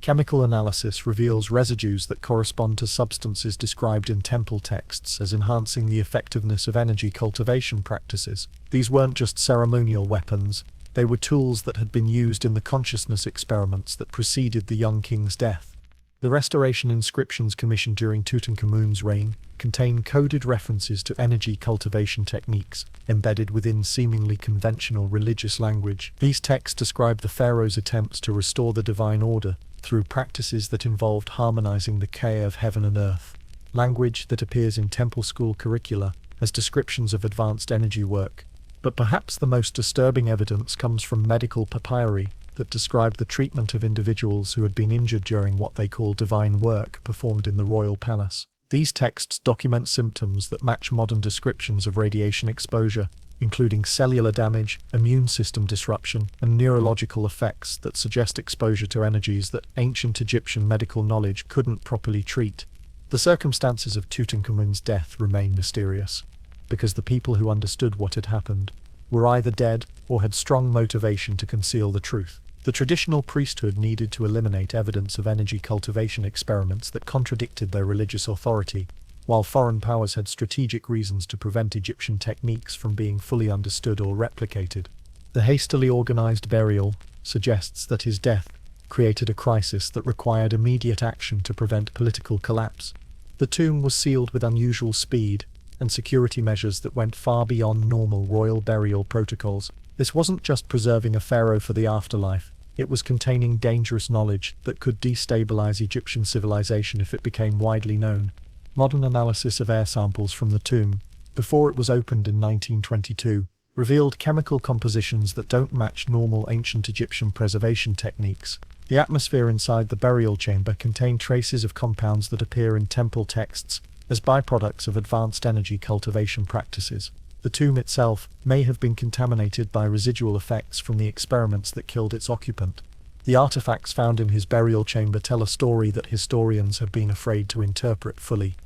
Chemical analysis reveals residues that correspond to substances described in temple texts as enhancing the effectiveness of energy cultivation practices. These weren't just ceremonial weapons, they were tools that had been used in the consciousness experiments that preceded the young king's death. The restoration inscriptions commissioned during Tutankhamun's reign contain coded references to energy cultivation techniques embedded within seemingly conventional religious language. These texts describe the pharaoh's attempts to restore the divine order through practices that involved harmonizing the K of heaven and earth, language that appears in temple school curricula as descriptions of advanced energy work. But perhaps the most disturbing evidence comes from medical papyri that describe the treatment of individuals who had been injured during what they call divine work performed in the royal palace. These texts document symptoms that match modern descriptions of radiation exposure, including cellular damage, immune system disruption, and neurological effects that suggest exposure to energies that ancient Egyptian medical knowledge couldn't properly treat. The circumstances of Tutankhamun's death remain mysterious, because the people who understood what had happened were either dead or had strong motivation to conceal the truth. The traditional priesthood needed to eliminate evidence of energy cultivation experiments that contradicted their religious authority, while foreign powers had strategic reasons to prevent Egyptian techniques from being fully understood or replicated. The hastily organized burial suggests that his death created a crisis that required immediate action to prevent political collapse. The tomb was sealed with unusual speed and security measures that went far beyond normal royal burial protocols. This wasn't just preserving a pharaoh for the afterlife, It was containing dangerous knowledge that could destabilize Egyptian civilization if it became widely known. Modern analysis of air samples from the tomb, before it was opened in 1922, revealed chemical compositions that don't match normal ancient Egyptian preservation techniques. The atmosphere inside the burial chamber contained traces of compounds that appear in temple texts as byproducts of advanced energy cultivation practices. The tomb itself may have been contaminated by residual effects from the experiments that killed its occupant. The artifacts found in his burial chamber tell a story that historians have been afraid to interpret fully.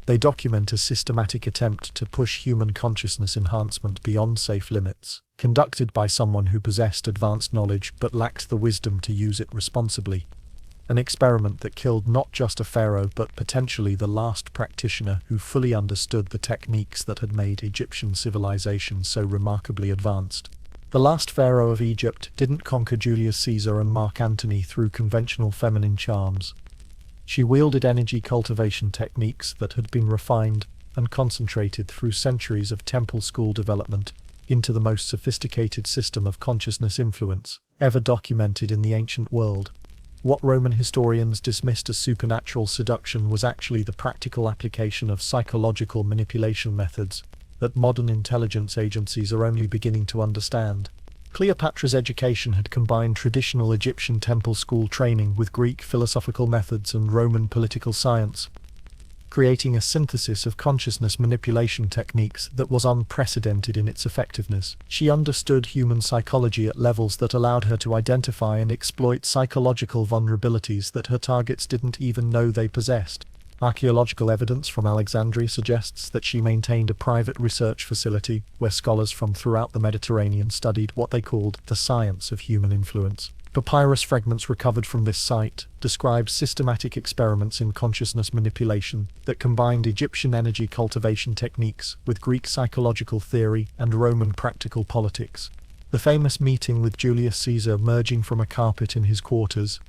They document a systematic attempt to push human consciousness enhancement beyond safe limits, conducted by someone who possessed advanced knowledge but lacked the wisdom to use it responsibly. An experiment that killed not just a pharaoh but potentially the last practitioner who fully understood the techniques that had made Egyptian civilization so remarkably advanced. The last pharaoh of Egypt didn't conquer Julius Caesar and Mark Antony through conventional feminine charms. She wielded energy cultivation techniques that had been refined and concentrated through centuries of temple school development into the most sophisticated system of consciousness influence ever documented in the ancient world. What Roman historians dismissed as supernatural seduction was actually the practical application of psychological manipulation methods that modern intelligence agencies are only beginning to understand. Cleopatra's education had combined traditional Egyptian temple school training with Greek philosophical methods and Roman political science, creating a synthesis of consciousness manipulation techniques that was unprecedented in its effectiveness. She understood human psychology at levels that allowed her to identify and exploit psychological vulnerabilities that her targets didn't even know they possessed. Archaeological evidence from Alexandria suggests that she maintained a private research facility where scholars from throughout the Mediterranean studied what they called the science of human influence. Papyrus fragments recovered from this site describe systematic experiments in consciousness manipulation that combined Egyptian energy cultivation techniques with Greek psychological theory and Roman practical politics. The famous meeting with Julius Caesar merging from a carpet in his quarters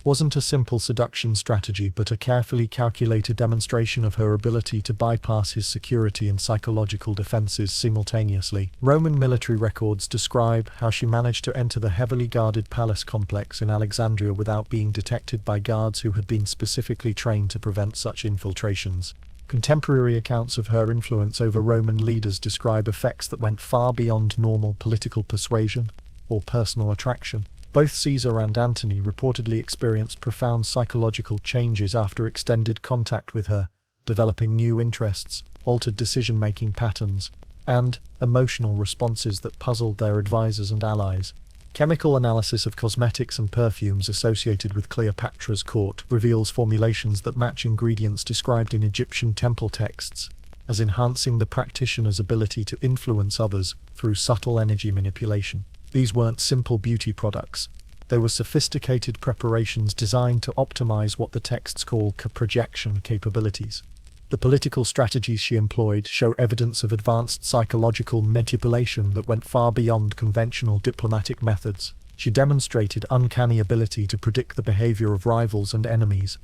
wasn't a simple seduction strategy but a carefully calculated demonstration of her ability to bypass his security and psychological defenses simultaneously. Roman military records describe how she managed to enter the heavily guarded palace complex in Alexandria without being detected by guards who had been specifically trained to prevent such infiltrations. Contemporary accounts of her influence over Roman leaders describe effects that went far beyond normal political persuasion or personal attraction. Both Caesar and Antony reportedly experienced profound psychological changes after extended contact with her, developing new interests, altered decision-making patterns, and emotional responses that puzzled their advisors and allies. Chemical analysis of cosmetics and perfumes associated with Cleopatra's court reveals formulations that match ingredients described in Egyptian temple texts, as enhancing the practitioner's ability to influence others through subtle energy manipulation. These weren't simple beauty products. They were sophisticated preparations designed to optimize what the texts call projection capabilities. The political strategies she employed show evidence of advanced psychological manipulation that went far beyond conventional diplomatic methods. She demonstrated uncanny ability to predict the behavior of rivals and enemies,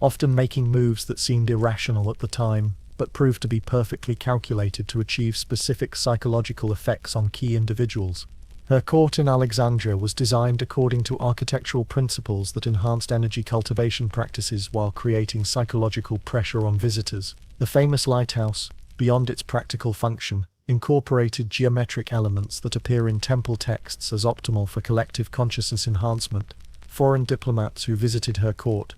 often making moves that seemed irrational at the time, but proved to be perfectly calculated to achieve specific psychological effects on key individuals. Her court in Alexandria was designed according to architectural principles that enhanced energy cultivation practices while creating psychological pressure on visitors. The famous lighthouse, beyond its practical function, incorporated geometric elements that appear in temple texts as optimal for collective consciousness enhancement. Foreign diplomats who visited her court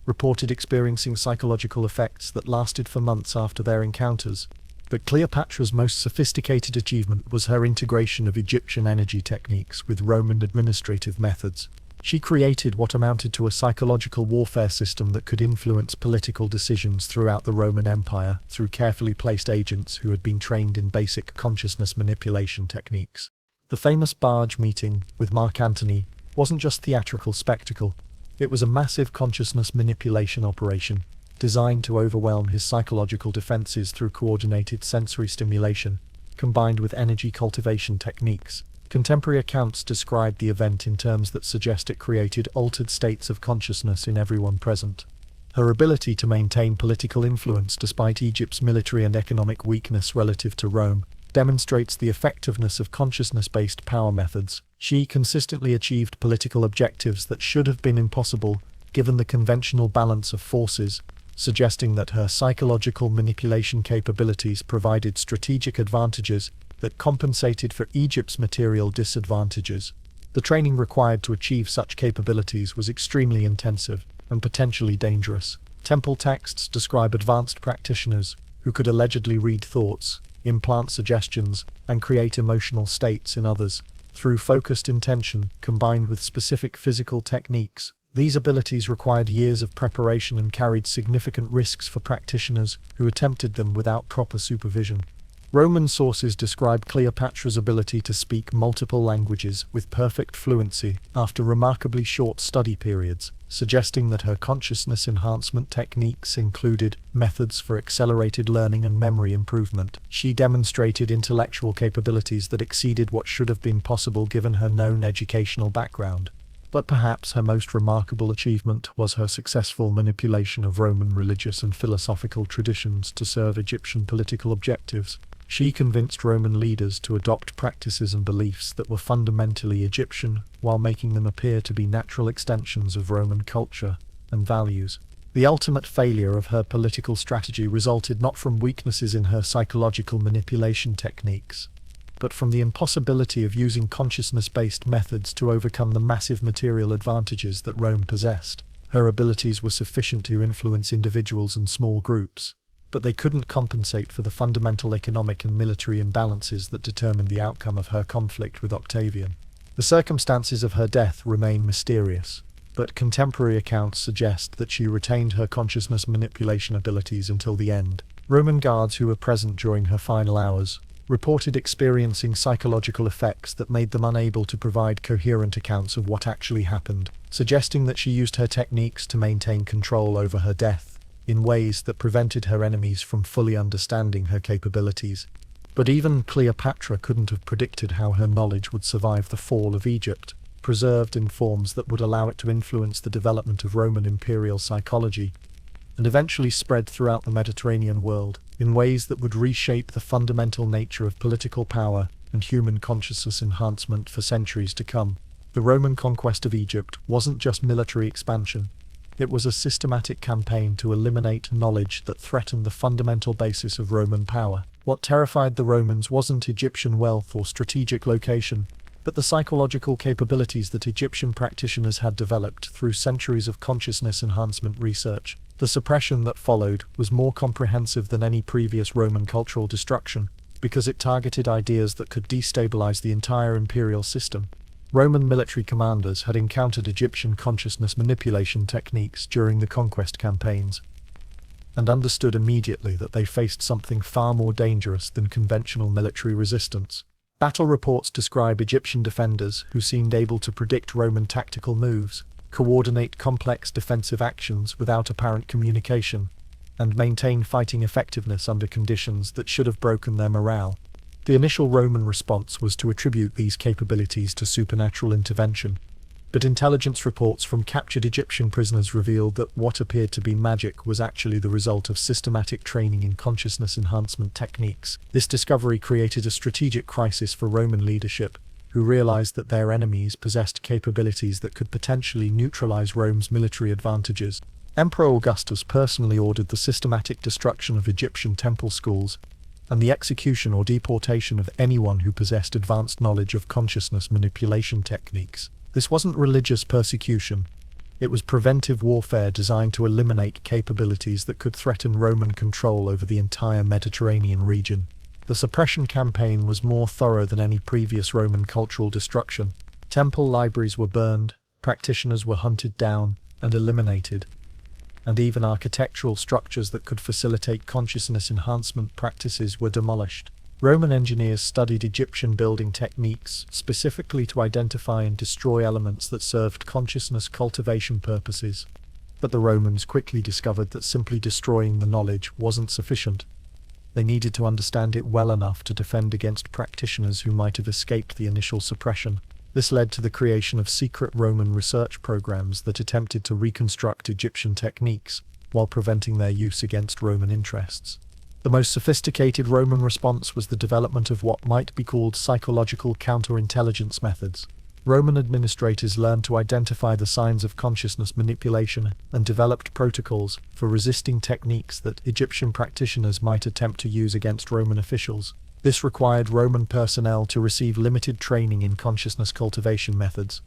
reported experiencing psychological effects that lasted for months after their encounters. But Cleopatra's most sophisticated achievement was her integration of Egyptian energy techniques with Roman administrative methods. She created what amounted to a psychological warfare system that could influence political decisions throughout the Roman Empire through carefully placed agents who had been trained in basic consciousness manipulation techniques. The famous barge meeting with Mark Antony wasn't just theatrical spectacle. It was a massive consciousness manipulation operation, designed to overwhelm his psychological defenses through coordinated sensory stimulation, combined with energy cultivation techniques. Contemporary accounts describe the event in terms that suggest it created altered states of consciousness in everyone present. Her ability to maintain political influence despite Egypt's military and economic weakness relative to Rome demonstrates the effectiveness of consciousness-based power methods. She consistently achieved political objectives that should have been impossible given the conventional balance of forces, suggesting that her psychological manipulation capabilities provided strategic advantages that compensated for Egypt's material disadvantages. The training required to achieve such capabilities was extremely intensive and potentially dangerous. Temple texts describe advanced practitioners who could allegedly read thoughts, implant suggestions, and create emotional states in others through focused intention combined with specific physical techniques. These abilities required years of preparation and carried significant risks for practitioners who attempted them without proper supervision. Roman sources describe Cleopatra's ability to speak multiple languages with perfect fluency after remarkably short study periods, suggesting that her consciousness enhancement techniques included methods for accelerated learning and memory improvement. She demonstrated intellectual capabilities that exceeded what should have been possible given her known educational background. But perhaps her most remarkable achievement was her successful manipulation of Roman religious and philosophical traditions to serve Egyptian political objectives. She convinced Roman leaders to adopt practices and beliefs that were fundamentally Egyptian, while making them appear to be natural extensions of Roman culture and values. The ultimate failure of her political strategy resulted not from weaknesses in her psychological manipulation techniques, but from the impossibility of using consciousness-based methods to overcome the massive material advantages that Rome possessed. Her abilities were sufficient to influence individuals and small groups, but they couldn't compensate for the fundamental economic and military imbalances that determined the outcome of her conflict with Octavian. The circumstances of her death remain mysterious, but contemporary accounts suggest that she retained her consciousness manipulation abilities until the end. Roman guards who were present during her final hours reported experiencing psychological effects that made them unable to provide coherent accounts of what actually happened, suggesting that she used her techniques to maintain control over her death in ways that prevented her enemies from fully understanding her capabilities. But even Cleopatra couldn't have predicted how her knowledge would survive the fall of Egypt, preserved in forms that would allow it to influence the development of Roman imperial psychology, and eventually spread throughout the Mediterranean world in ways that would reshape the fundamental nature of political power and human consciousness enhancement for centuries to come. The Roman conquest of Egypt wasn't just military expansion. It was a systematic campaign to eliminate knowledge that threatened the fundamental basis of Roman power. What terrified the Romans wasn't Egyptian wealth or strategic location, but the psychological capabilities that Egyptian practitioners had developed through centuries of consciousness enhancement research. The suppression that followed was more comprehensive than any previous Roman cultural destruction, because it targeted ideas that could destabilize the entire imperial system. Roman military commanders had encountered Egyptian consciousness manipulation techniques during the conquest campaigns, and understood immediately that they faced something far more dangerous than conventional military resistance. Battle reports describe Egyptian defenders who seemed able to predict Roman tactical moves, coordinate complex defensive actions without apparent communication, and maintain fighting effectiveness under conditions that should have broken their morale. The initial Roman response was to attribute these capabilities to supernatural intervention, but intelligence reports from captured Egyptian prisoners revealed that what appeared to be magic was actually the result of systematic training in consciousness enhancement techniques. This discovery created a strategic crisis for Roman leadership, who realized that their enemies possessed capabilities that could potentially neutralize Rome's military advantages. Emperor Augustus personally ordered the systematic destruction of Egyptian temple schools, and the execution or deportation of anyone who possessed advanced knowledge of consciousness manipulation techniques. This wasn't religious persecution. It was preventive warfare designed to eliminate capabilities that could threaten Roman control over the entire Mediterranean region. The suppression campaign was more thorough than any previous Roman cultural destruction. Temple libraries were burned, practitioners were hunted down and eliminated, and even architectural structures that could facilitate consciousness enhancement practices were demolished. Roman engineers studied Egyptian building techniques specifically to identify and destroy elements that served consciousness cultivation purposes. But the Romans quickly discovered that simply destroying the knowledge wasn't sufficient. They needed to understand it well enough to defend against practitioners who might have escaped the initial suppression. This led to the creation of secret Roman research programs that attempted to reconstruct Egyptian techniques while preventing their use against Roman interests. The most sophisticated Roman response was the development of what might be called psychological counterintelligence methods. Roman administrators learned to identify the signs of consciousness manipulation and developed protocols for resisting techniques that Egyptian practitioners might attempt to use against Roman officials. This required Roman personnel to receive limited training in consciousness cultivation methods,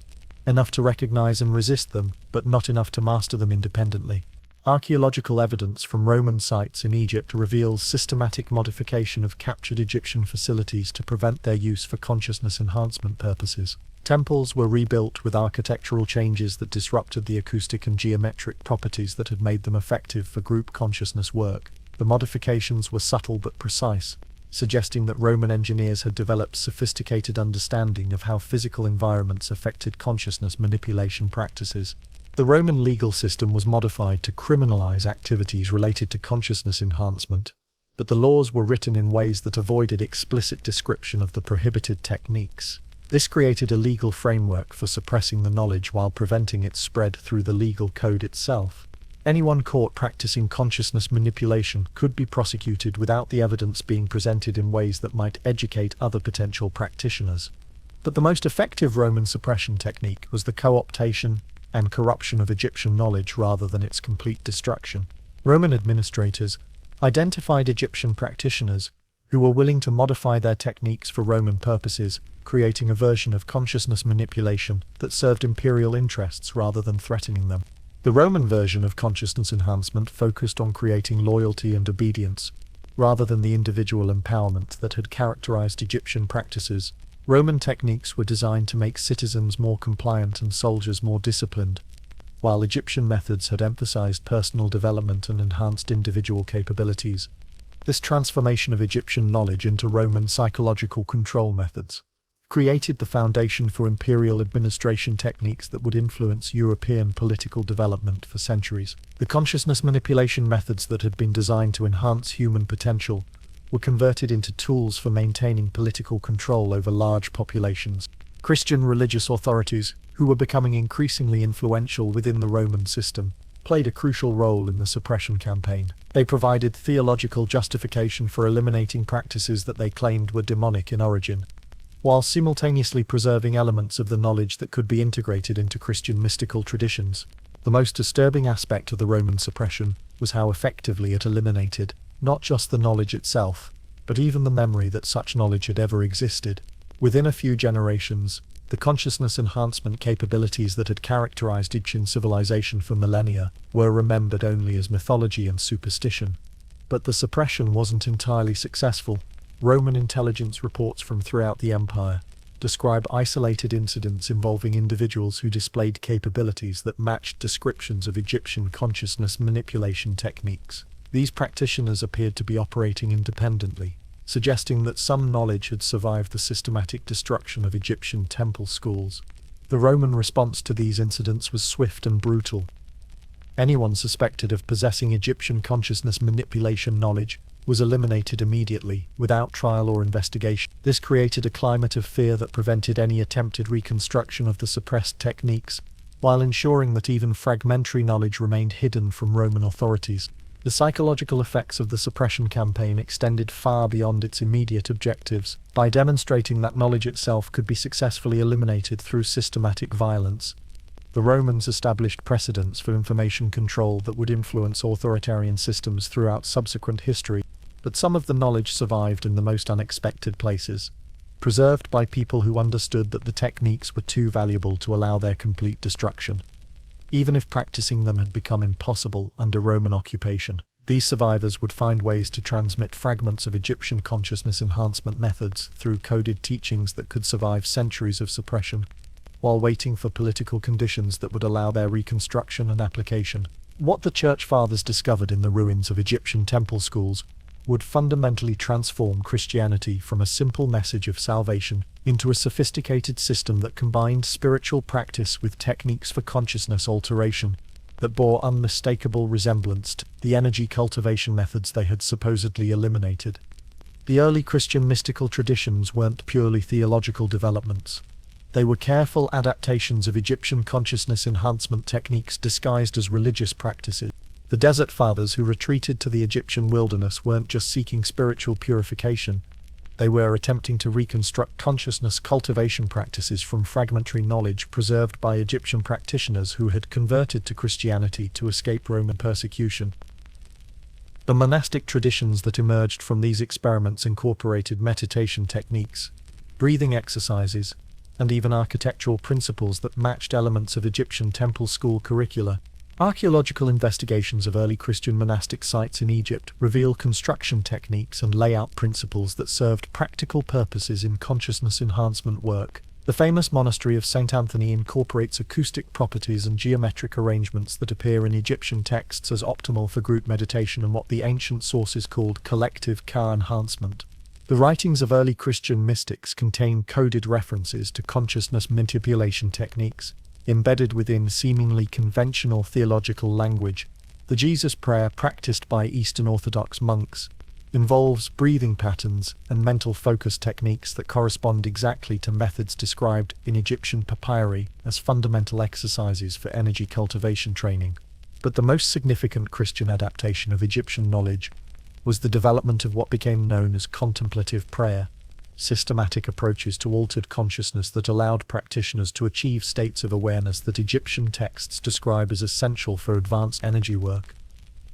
enough to recognize and resist them, but not enough to master them independently. Archaeological evidence from Roman sites in Egypt reveals systematic modification of captured Egyptian facilities to prevent their use for consciousness enhancement purposes. Temples were rebuilt with architectural changes that disrupted the acoustic and geometric properties that had made them effective for group consciousness work. The modifications were subtle but precise, suggesting that Roman engineers had developed sophisticated understanding of how physical environments affected consciousness manipulation practices. The Roman legal system was modified to criminalize activities related to consciousness enhancement, but the laws were written in ways that avoided explicit description of the prohibited techniques. This created a legal framework for suppressing the knowledge while preventing its spread through the legal code itself. Anyone caught practicing consciousness manipulation could be prosecuted without the evidence being presented in ways that might educate other potential practitioners. But the most effective Roman suppression technique was the co-optation and corruption of Egyptian knowledge rather than its complete destruction. Roman administrators identified Egyptian practitioners who were willing to modify their techniques for Roman purposes, creating a version of consciousness manipulation that served imperial interests rather than threatening them. The Roman version of consciousness enhancement focused on creating loyalty and obedience, rather than the individual empowerment that had characterized Egyptian practices. Roman techniques were designed to make citizens more compliant and soldiers more disciplined, while Egyptian methods had emphasized personal development and enhanced individual capabilities. This transformation of Egyptian knowledge into Roman psychological control methods created the foundation for imperial administration techniques that would influence European political development for centuries. The consciousness manipulation methods that had been designed to enhance human potential were converted into tools for maintaining political control over large populations. Christian religious authorities, who were becoming increasingly influential within the Roman system, played a crucial role in the suppression campaign. They provided theological justification for eliminating practices that they claimed were demonic in origin, while simultaneously preserving elements of the knowledge that could be integrated into Christian mystical traditions. The most disturbing aspect of the Roman suppression was how effectively it eliminated not just the knowledge itself, but even the memory that such knowledge had ever existed. Within a few generations, the consciousness enhancement capabilities that had characterized Egyptian civilization for millennia were remembered only as mythology and superstition. But the suppression wasn't entirely successful. Roman intelligence reports from throughout the empire describe isolated incidents involving individuals who displayed capabilities that matched descriptions of Egyptian consciousness manipulation techniques. These practitioners appeared to be operating independently, suggesting that some knowledge had survived the systematic destruction of Egyptian temple schools. The Roman response to these incidents was swift and brutal. Anyone suspected of possessing Egyptian consciousness manipulation knowledge was eliminated immediately, without trial or investigation. This created a climate of fear that prevented any attempted reconstruction of the suppressed techniques, while ensuring that even fragmentary knowledge remained hidden from Roman authorities. The psychological effects of the suppression campaign extended far beyond its immediate objectives. By demonstrating that knowledge itself could be successfully eliminated through systematic violence, the Romans established precedents for information control that would influence authoritarian systems throughout subsequent history. But some of the knowledge survived in the most unexpected places, preserved by people who understood that the techniques were too valuable to allow their complete destruction. Even if practicing them had become impossible under Roman occupation, these survivors would find ways to transmit fragments of Egyptian consciousness enhancement methods through coded teachings that could survive centuries of suppression, while waiting for political conditions that would allow their reconstruction and application. What the Church Fathers discovered in the ruins of Egyptian temple schools would fundamentally transform Christianity from a simple message of salvation into a sophisticated system that combined spiritual practice with techniques for consciousness alteration that bore unmistakable resemblance to the energy cultivation methods they had supposedly eliminated. The early Christian mystical traditions weren't purely theological developments. They were careful adaptations of Egyptian consciousness enhancement techniques disguised as religious practices. The desert fathers who retreated to the Egyptian wilderness weren't just seeking spiritual purification. They were attempting to reconstruct consciousness cultivation practices from fragmentary knowledge preserved by Egyptian practitioners who had converted to Christianity to escape Roman persecution. The monastic traditions that emerged from these experiments incorporated meditation techniques, breathing exercises, and even architectural principles that matched elements of Egyptian temple school curricula. Archaeological investigations of early Christian monastic sites in Egypt reveal construction techniques and layout principles that served practical purposes in consciousness enhancement work. The famous monastery of St. Anthony incorporates acoustic properties and geometric arrangements that appear in Egyptian texts as optimal for group meditation and what the ancient sources called collective ka enhancement. The writings of early Christian mystics contain coded references to consciousness manipulation techniques, embedded within seemingly conventional theological language. The Jesus prayer practiced by Eastern Orthodox monks involves breathing patterns and mental focus techniques that correspond exactly to methods described in Egyptian papyri as fundamental exercises for energy cultivation training. But the most significant Christian adaptation of Egyptian knowledge was the development of what became known as contemplative prayer, systematic approaches to altered consciousness that allowed practitioners to achieve states of awareness that Egyptian texts describe as essential for advanced energy work.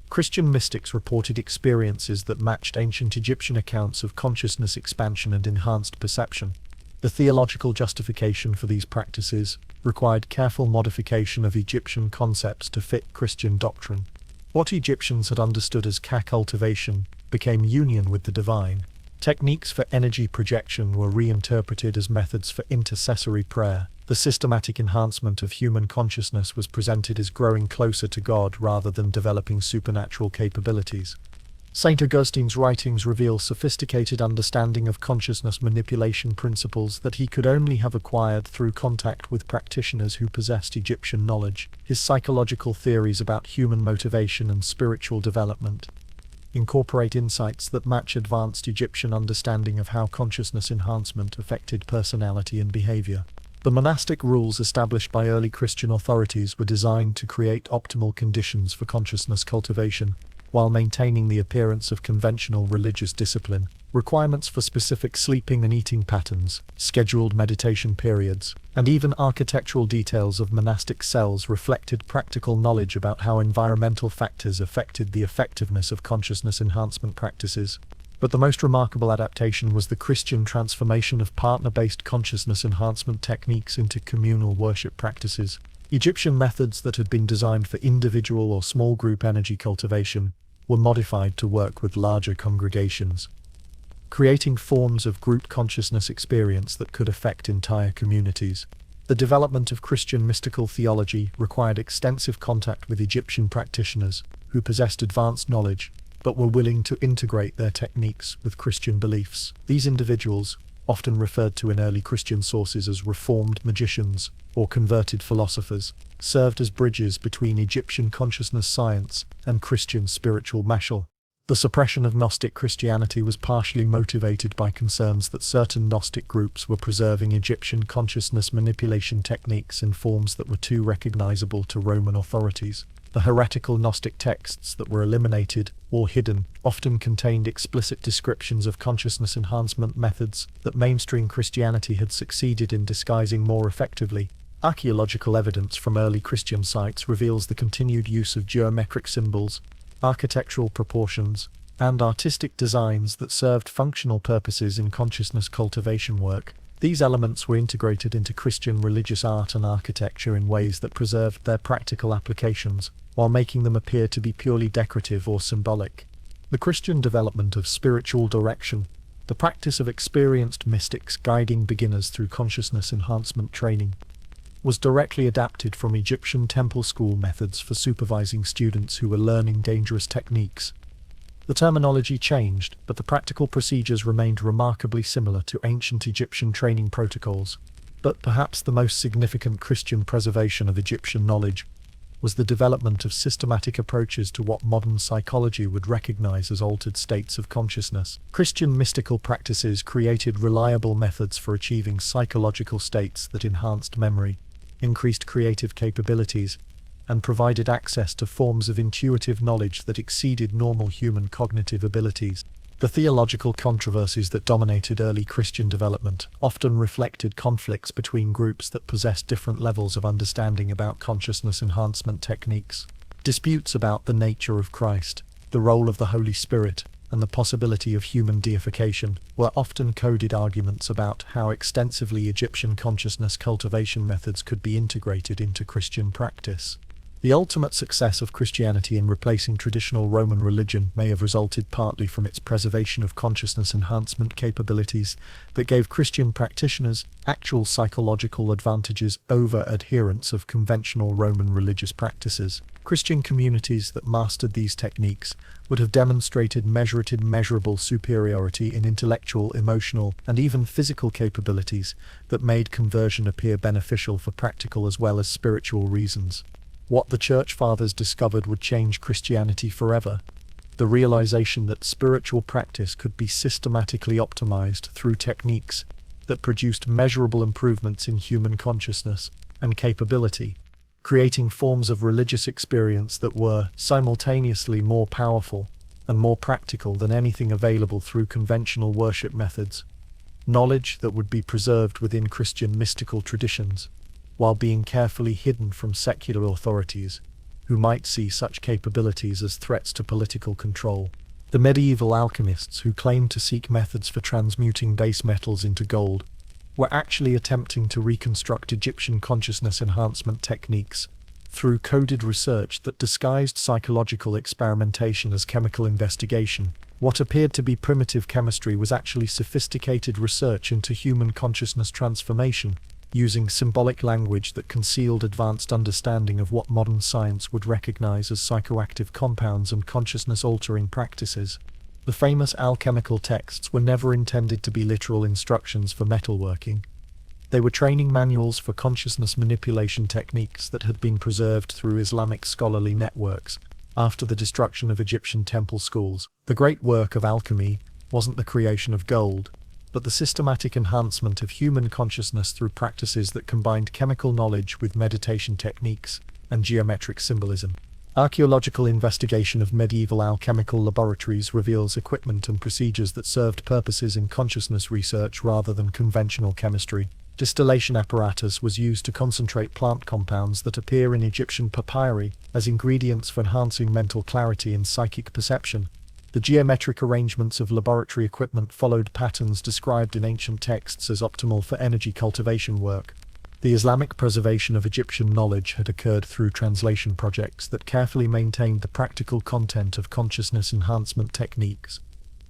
Christian mystics reported experiences that matched ancient Egyptian accounts of consciousness expansion and enhanced perception. The theological justification for these practices required careful modification of Egyptian concepts to fit Christian doctrine. What Egyptians had understood as ka cultivation became union with the divine. Techniques for energy projection were reinterpreted as methods for intercessory prayer. The systematic enhancement of human consciousness was presented as growing closer to God rather than developing supernatural capabilities. St. Augustine's writings reveal sophisticated understanding of consciousness manipulation principles that he could only have acquired through contact with practitioners who possessed Egyptian knowledge. His psychological theories about human motivation and spiritual development incorporate insights that match advanced Egyptian understanding of how consciousness enhancement affected personality and behavior. The monastic rules established by early Christian authorities were designed to create optimal conditions for consciousness cultivation, while maintaining the appearance of conventional religious discipline. Requirements for specific sleeping and eating patterns, scheduled meditation periods, and even architectural details of monastic cells reflected practical knowledge about how environmental factors affected the effectiveness of consciousness enhancement practices. But the most remarkable adaptation was the Christian transformation of partner-based consciousness enhancement techniques into communal worship practices. Egyptian methods that had been designed for individual or small group energy cultivation were modified to work with larger congregations, creating forms of group consciousness experience that could affect entire communities. The development of Christian mystical theology required extensive contact with Egyptian practitioners who possessed advanced knowledge but were willing to integrate their techniques with Christian beliefs. These individuals, often referred to in early Christian sources as reformed magicians or converted philosophers, served as bridges between Egyptian consciousness science and Christian spiritual mashal. The suppression of Gnostic Christianity was partially motivated by concerns that certain Gnostic groups were preserving Egyptian consciousness manipulation techniques in forms that were too recognizable to Roman authorities. The heretical Gnostic texts that were eliminated or hidden often contained explicit descriptions of consciousness enhancement methods that mainstream Christianity had succeeded in disguising more effectively. Archaeological evidence from early Christian sites reveals the continued use of geometric symbols, architectural proportions, and artistic designs that served functional purposes in consciousness cultivation work. These elements were integrated into Christian religious art and architecture in ways that preserved their practical applications, while making them appear to be purely decorative or symbolic. The Christian development of spiritual direction, the practice of experienced mystics guiding beginners through consciousness enhancement training, was directly adapted from Egyptian temple school methods for supervising students who were learning dangerous techniques. The terminology changed, but the practical procedures remained remarkably similar to ancient Egyptian training protocols. But perhaps the most significant Christian preservation of Egyptian knowledge was the development of systematic approaches to what modern psychology would recognize as altered states of consciousness. Christian mystical practices created reliable methods for achieving psychological states that enhanced memory, increased creative capabilities, and provided access to forms of intuitive knowledge that exceeded normal human cognitive abilities. The theological controversies that dominated early Christian development often reflected conflicts between groups that possessed different levels of understanding about consciousness enhancement techniques. Disputes about the nature of Christ, the role of the Holy Spirit, and the possibility of human deification were often coded arguments about how extensively Egyptian consciousness cultivation methods could be integrated into Christian practice. The ultimate success of Christianity in replacing traditional Roman religion may have resulted partly from its preservation of consciousness enhancement capabilities that gave Christian practitioners actual psychological advantages over adherents of conventional Roman religious practices. Christian communities that mastered these techniques would have demonstrated measurable superiority in intellectual, emotional, and even physical capabilities that made conversion appear beneficial for practical as well as spiritual reasons. What the Church Fathers discovered would change Christianity forever: the realization that spiritual practice could be systematically optimized through techniques that produced measurable improvements in human consciousness and capability, creating forms of religious experience that were simultaneously more powerful and more practical than anything available through conventional worship methods. Knowledge that would be preserved within Christian mystical traditions, while being carefully hidden from secular authorities, who might see such capabilities as threats to political control. The medieval alchemists who claimed to seek methods for transmuting base metals into gold were actually attempting to reconstruct Egyptian consciousness enhancement techniques through coded research that disguised psychological experimentation as chemical investigation. What appeared to be primitive chemistry was actually sophisticated research into human consciousness transformation, using symbolic language that concealed advanced understanding of what modern science would recognize as psychoactive compounds and consciousness-altering practices. The famous alchemical texts were never intended to be literal instructions for metalworking. They were training manuals for consciousness manipulation techniques that had been preserved through Islamic scholarly networks after the destruction of Egyptian temple schools. The great work of alchemy wasn't the creation of gold, but the systematic enhancement of human consciousness through practices that combined chemical knowledge with meditation techniques and geometric symbolism. Archaeological investigation of medieval alchemical laboratories reveals equipment and procedures that served purposes in consciousness research rather than conventional chemistry. Distillation apparatus was used to concentrate plant compounds that appear in Egyptian papyri as ingredients for enhancing mental clarity and psychic perception. The geometric arrangements of laboratory equipment followed patterns described in ancient texts as optimal for energy cultivation work. The Islamic preservation of Egyptian knowledge had occurred through translation projects that carefully maintained the practical content of consciousness enhancement techniques,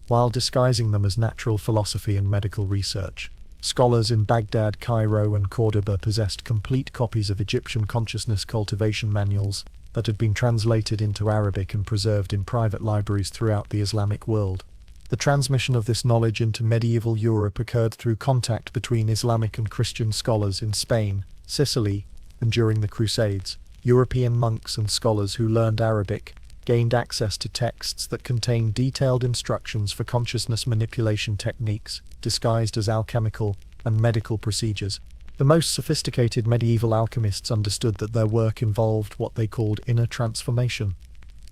while disguising them as natural philosophy and medical research. Scholars in Baghdad, Cairo, and Cordoba possessed complete copies of Egyptian consciousness cultivation manuals that had been translated into Arabic and preserved in private libraries throughout the Islamic world. The transmission of this knowledge into medieval Europe occurred through contact between Islamic and Christian scholars in Spain, Sicily, and during the Crusades. European monks and scholars who learned Arabic gained access to texts that contained detailed instructions for consciousness manipulation techniques, disguised as alchemical and medical procedures. The most sophisticated medieval alchemists understood that their work involved what they called inner transformation,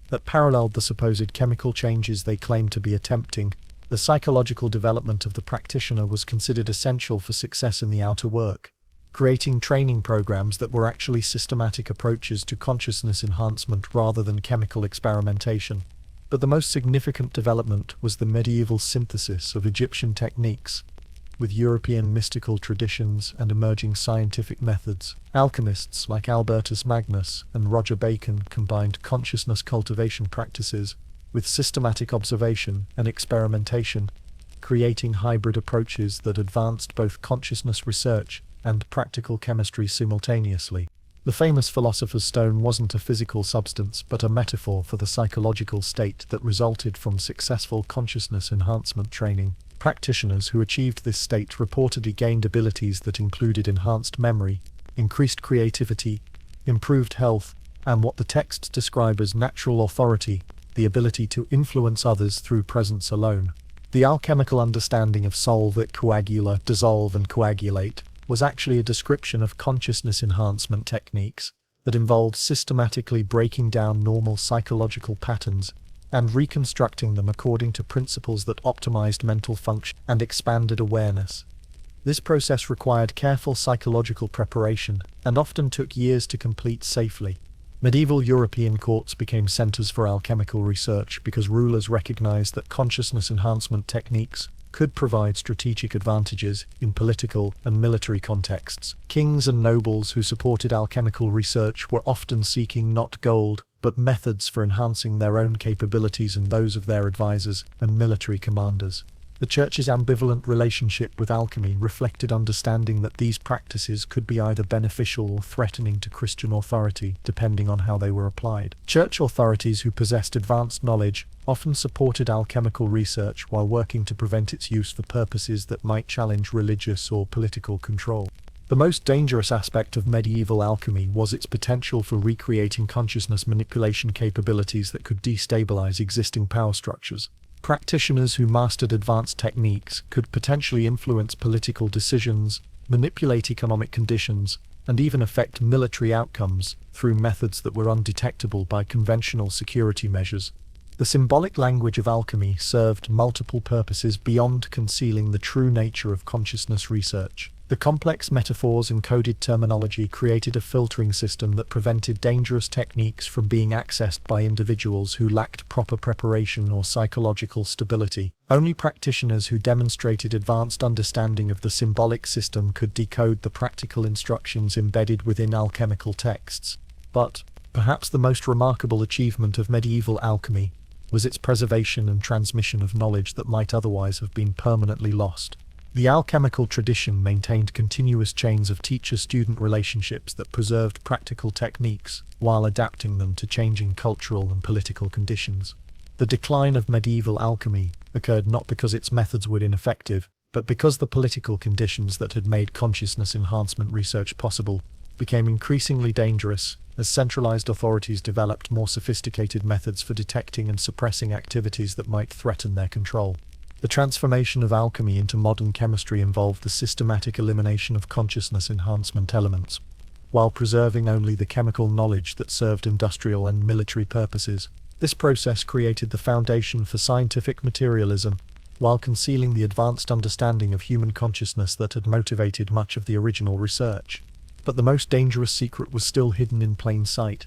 that paralleled the supposed chemical changes they claimed to be attempting. The psychological development of the practitioner was considered essential for success in the outer work, creating training programs that were actually systematic approaches to consciousness enhancement rather than chemical experimentation. But the most significant development was the medieval synthesis of Egyptian techniques with European mystical traditions and emerging scientific methods. Alchemists like Albertus Magnus and Roger Bacon combined consciousness cultivation practices with systematic observation and experimentation, creating hybrid approaches that advanced both consciousness research and practical chemistry simultaneously. The famous philosopher's stone wasn't a physical substance, but a metaphor for the psychological state that resulted from successful consciousness enhancement training. Practitioners who achieved this state reportedly gained abilities that included enhanced memory, increased creativity, improved health, and what the texts describe as natural authority, the ability to influence others through presence alone. The alchemical understanding of solve, coagula, dissolve, and coagulate was actually a description of consciousness enhancement techniques that involved systematically breaking down normal psychological patterns and reconstructing them according to principles that optimized mental function and expanded awareness. This process required careful psychological preparation and often took years to complete safely. Medieval European courts became centers for alchemical research because rulers recognized that consciousness enhancement techniques could provide strategic advantages in political and military contexts. Kings and nobles who supported alchemical research were often seeking not gold, but methods for enhancing their own capabilities and those of their advisors and military commanders. The Church's ambivalent relationship with alchemy reflected understanding that these practices could be either beneficial or threatening to Christian authority, depending on how they were applied. Church authorities who possessed advanced knowledge often supported alchemical research while working to prevent its use for purposes that might challenge religious or political control. The most dangerous aspect of medieval alchemy was its potential for recreating consciousness manipulation capabilities that could destabilize existing power structures. Practitioners who mastered advanced techniques could potentially influence political decisions, manipulate economic conditions, and even affect military outcomes through methods that were undetectable by conventional security measures. The symbolic language of alchemy served multiple purposes beyond concealing the true nature of consciousness research. The complex metaphors and coded terminology created a filtering system that prevented dangerous techniques from being accessed by individuals who lacked proper preparation or psychological stability. Only practitioners who demonstrated advanced understanding of the symbolic system could decode the practical instructions embedded within alchemical texts. But perhaps the most remarkable achievement of medieval alchemy was its preservation and transmission of knowledge that might otherwise have been permanently lost. The alchemical tradition maintained continuous chains of teacher-student relationships that preserved practical techniques while adapting them to changing cultural and political conditions. The decline of medieval alchemy occurred not because its methods were ineffective, but because the political conditions that had made consciousness enhancement research possible became increasingly dangerous as centralized authorities developed more sophisticated methods for detecting and suppressing activities that might threaten their control. The transformation of alchemy into modern chemistry involved the systematic elimination of consciousness enhancement elements, while preserving only the chemical knowledge that served industrial and military purposes. This process created the foundation for scientific materialism, while concealing the advanced understanding of human consciousness that had motivated much of the original research. But the most dangerous secret was still hidden in plain sight: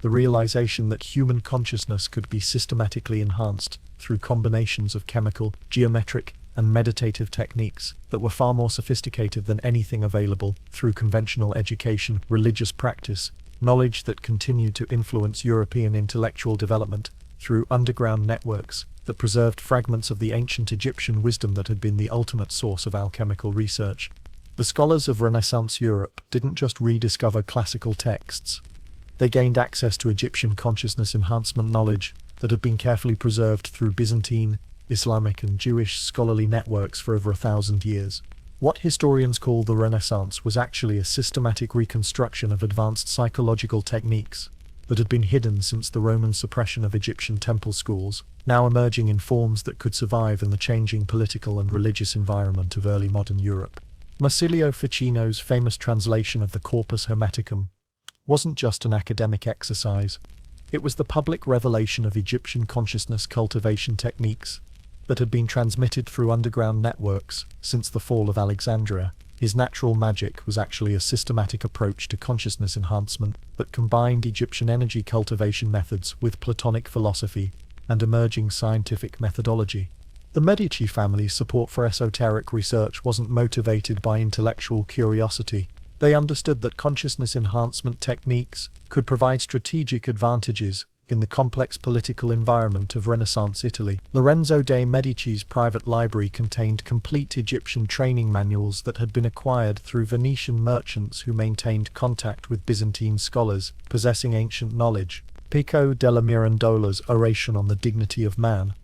the realization that human consciousness could be systematically enhanced through combinations of chemical, geometric, and meditative techniques that were far more sophisticated than anything available through conventional education, religious practice, knowledge that continued to influence European intellectual development through underground networks that preserved fragments of the ancient Egyptian wisdom that had been the ultimate source of alchemical research. The scholars of Renaissance Europe didn't just rediscover classical texts. They gained access to Egyptian consciousness enhancement knowledge that had been carefully preserved through Byzantine, Islamic, and Jewish scholarly networks for over 1,000 years. What historians call the Renaissance was actually a systematic reconstruction of advanced psychological techniques that had been hidden since the Roman suppression of Egyptian temple schools, now emerging in forms that could survive in the changing political and religious environment of early modern Europe. Marsilio Ficino's famous translation of the Corpus Hermeticum wasn't just an academic exercise. It was the public revelation of Egyptian consciousness cultivation techniques that had been transmitted through underground networks since the fall of Alexandria. His natural magic was actually a systematic approach to consciousness enhancement that combined Egyptian energy cultivation methods with Platonic philosophy and emerging scientific methodology. The Medici family's support for esoteric research wasn't motivated by intellectual curiosity. They understood that consciousness enhancement techniques could provide strategic advantages in the complex political environment of Renaissance Italy. Lorenzo de' Medici's private library contained complete Egyptian training manuals that had been acquired through Venetian merchants who maintained contact with Byzantine scholars possessing ancient knowledge. Pico della Mirandola's Oration on the Dignity of Man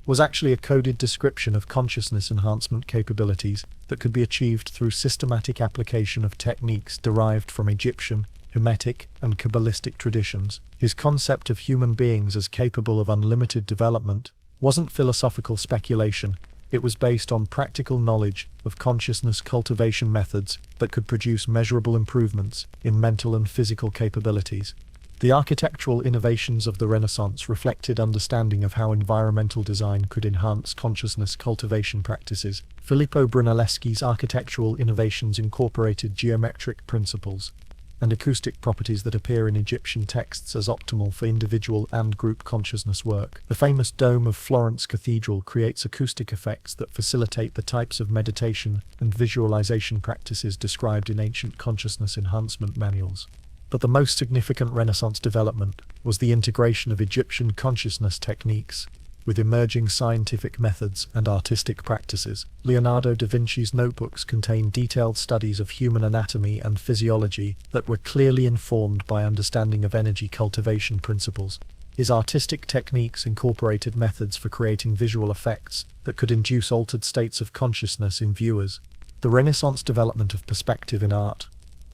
was actually a coded description of consciousness enhancement capabilities that could be achieved through systematic application of techniques derived from Egyptian, Hermetic, and Kabbalistic traditions. His concept of human beings as capable of unlimited development wasn't philosophical speculation. It was based on practical knowledge of consciousness cultivation methods that could produce measurable improvements in mental and physical capabilities. The architectural innovations of the Renaissance reflected understanding of how environmental design could enhance consciousness cultivation practices. Filippo Brunelleschi's architectural innovations incorporated geometric principles and acoustic properties that appear in Egyptian texts as optimal for individual and group consciousness work. The famous dome of Florence Cathedral creates acoustic effects that facilitate the types of meditation and visualization practices described in ancient consciousness enhancement manuals. But the most significant Renaissance development was the integration of Egyptian consciousness techniques with emerging scientific methods and artistic practices. Leonardo da Vinci's notebooks contain detailed studies of human anatomy and physiology that were clearly informed by understanding of energy cultivation principles. His artistic techniques incorporated methods for creating visual effects that could induce altered states of consciousness in viewers. The Renaissance development of perspective in art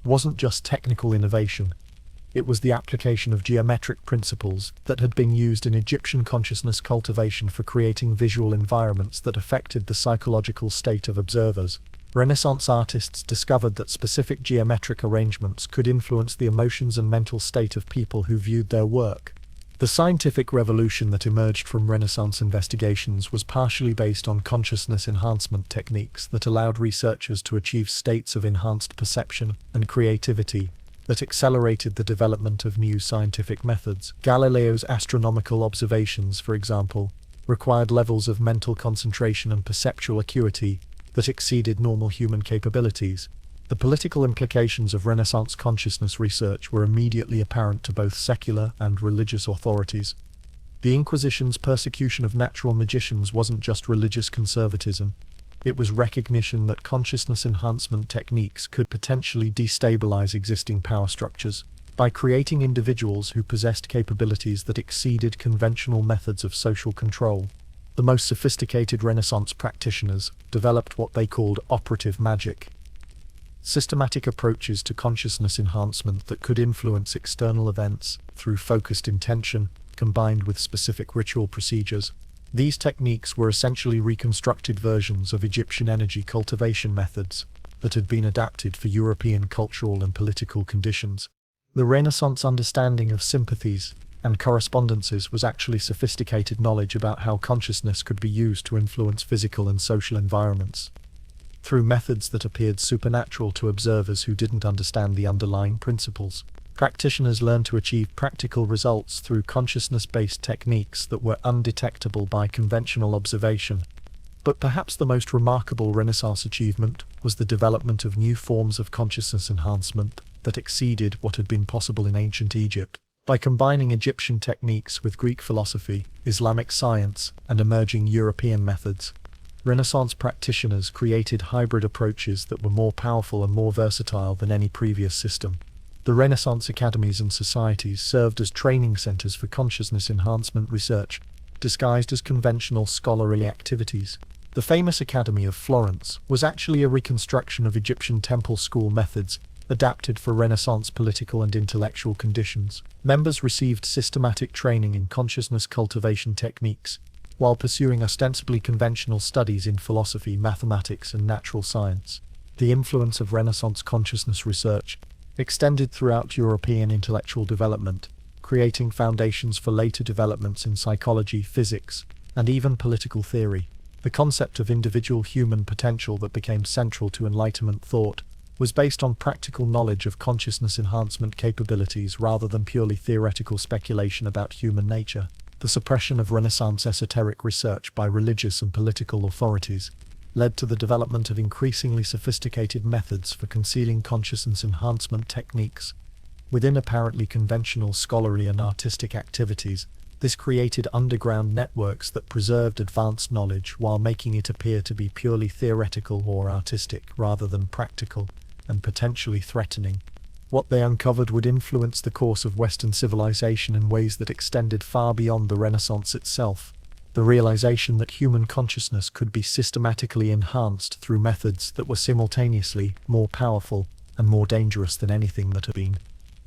wasn't just technical innovation. It was the application of geometric principles that had been used in Egyptian consciousness cultivation for creating visual environments that affected the psychological state of observers. Renaissance artists discovered that specific geometric arrangements could influence the emotions and mental state of people who viewed their work. The scientific revolution that emerged from Renaissance investigations was partially based on consciousness enhancement techniques that allowed researchers to achieve states of enhanced perception and creativity that accelerated the development of new scientific methods. Galileo's astronomical observations, for example, required levels of mental concentration and perceptual acuity that exceeded normal human capabilities. The political implications of Renaissance consciousness research were immediately apparent to both secular and religious authorities. The Inquisition's persecution of natural magicians wasn't just religious conservatism. It was recognition that consciousness enhancement techniques could potentially destabilize existing power structures by creating individuals who possessed capabilities that exceeded conventional methods of social control. The most sophisticated Renaissance practitioners developed what they called operative magic, systematic approaches to consciousness enhancement that could influence external events through focused intention combined with specific ritual procedures. These techniques were essentially reconstructed versions of Egyptian energy cultivation methods that had been adapted for European cultural and political conditions. The Renaissance understanding of sympathies and correspondences was actually sophisticated knowledge about how consciousness could be used to influence physical and social environments. Through methods that appeared supernatural to observers who didn't understand the underlying principles, practitioners learned to achieve practical results through consciousness-based techniques that were undetectable by conventional observation. But perhaps the most remarkable Renaissance achievement was the development of new forms of consciousness enhancement that exceeded what had been possible in ancient Egypt. By combining Egyptian techniques with Greek philosophy, Islamic science, and emerging European methods, Renaissance practitioners created hybrid approaches that were more powerful and more versatile than any previous system. The Renaissance academies and societies served as training centers for consciousness enhancement research, disguised as conventional scholarly activities. The famous Academy of Florence was actually a reconstruction of Egyptian temple school methods adapted for Renaissance political and intellectual conditions. Members received systematic training in consciousness cultivation techniques, while pursuing ostensibly conventional studies in philosophy, mathematics, and natural science. The influence of Renaissance consciousness research extended throughout European intellectual development, creating foundations for later developments in psychology, physics, and even political theory. The concept of individual human potential that became central to Enlightenment thought was based on practical knowledge of consciousness enhancement capabilities rather than purely theoretical speculation about human nature. The suppression of Renaissance esoteric research by religious and political authorities led to the development of increasingly sophisticated methods for concealing consciousness enhancement techniques within apparently conventional scholarly and artistic activities. This created underground networks that preserved advanced knowledge while making it appear to be purely theoretical or artistic rather than practical and potentially threatening. What they uncovered would influence the course of Western civilization in ways that extended far beyond the Renaissance itself. The realization that human consciousness could be systematically enhanced through methods that were simultaneously more powerful and more dangerous than anything that had been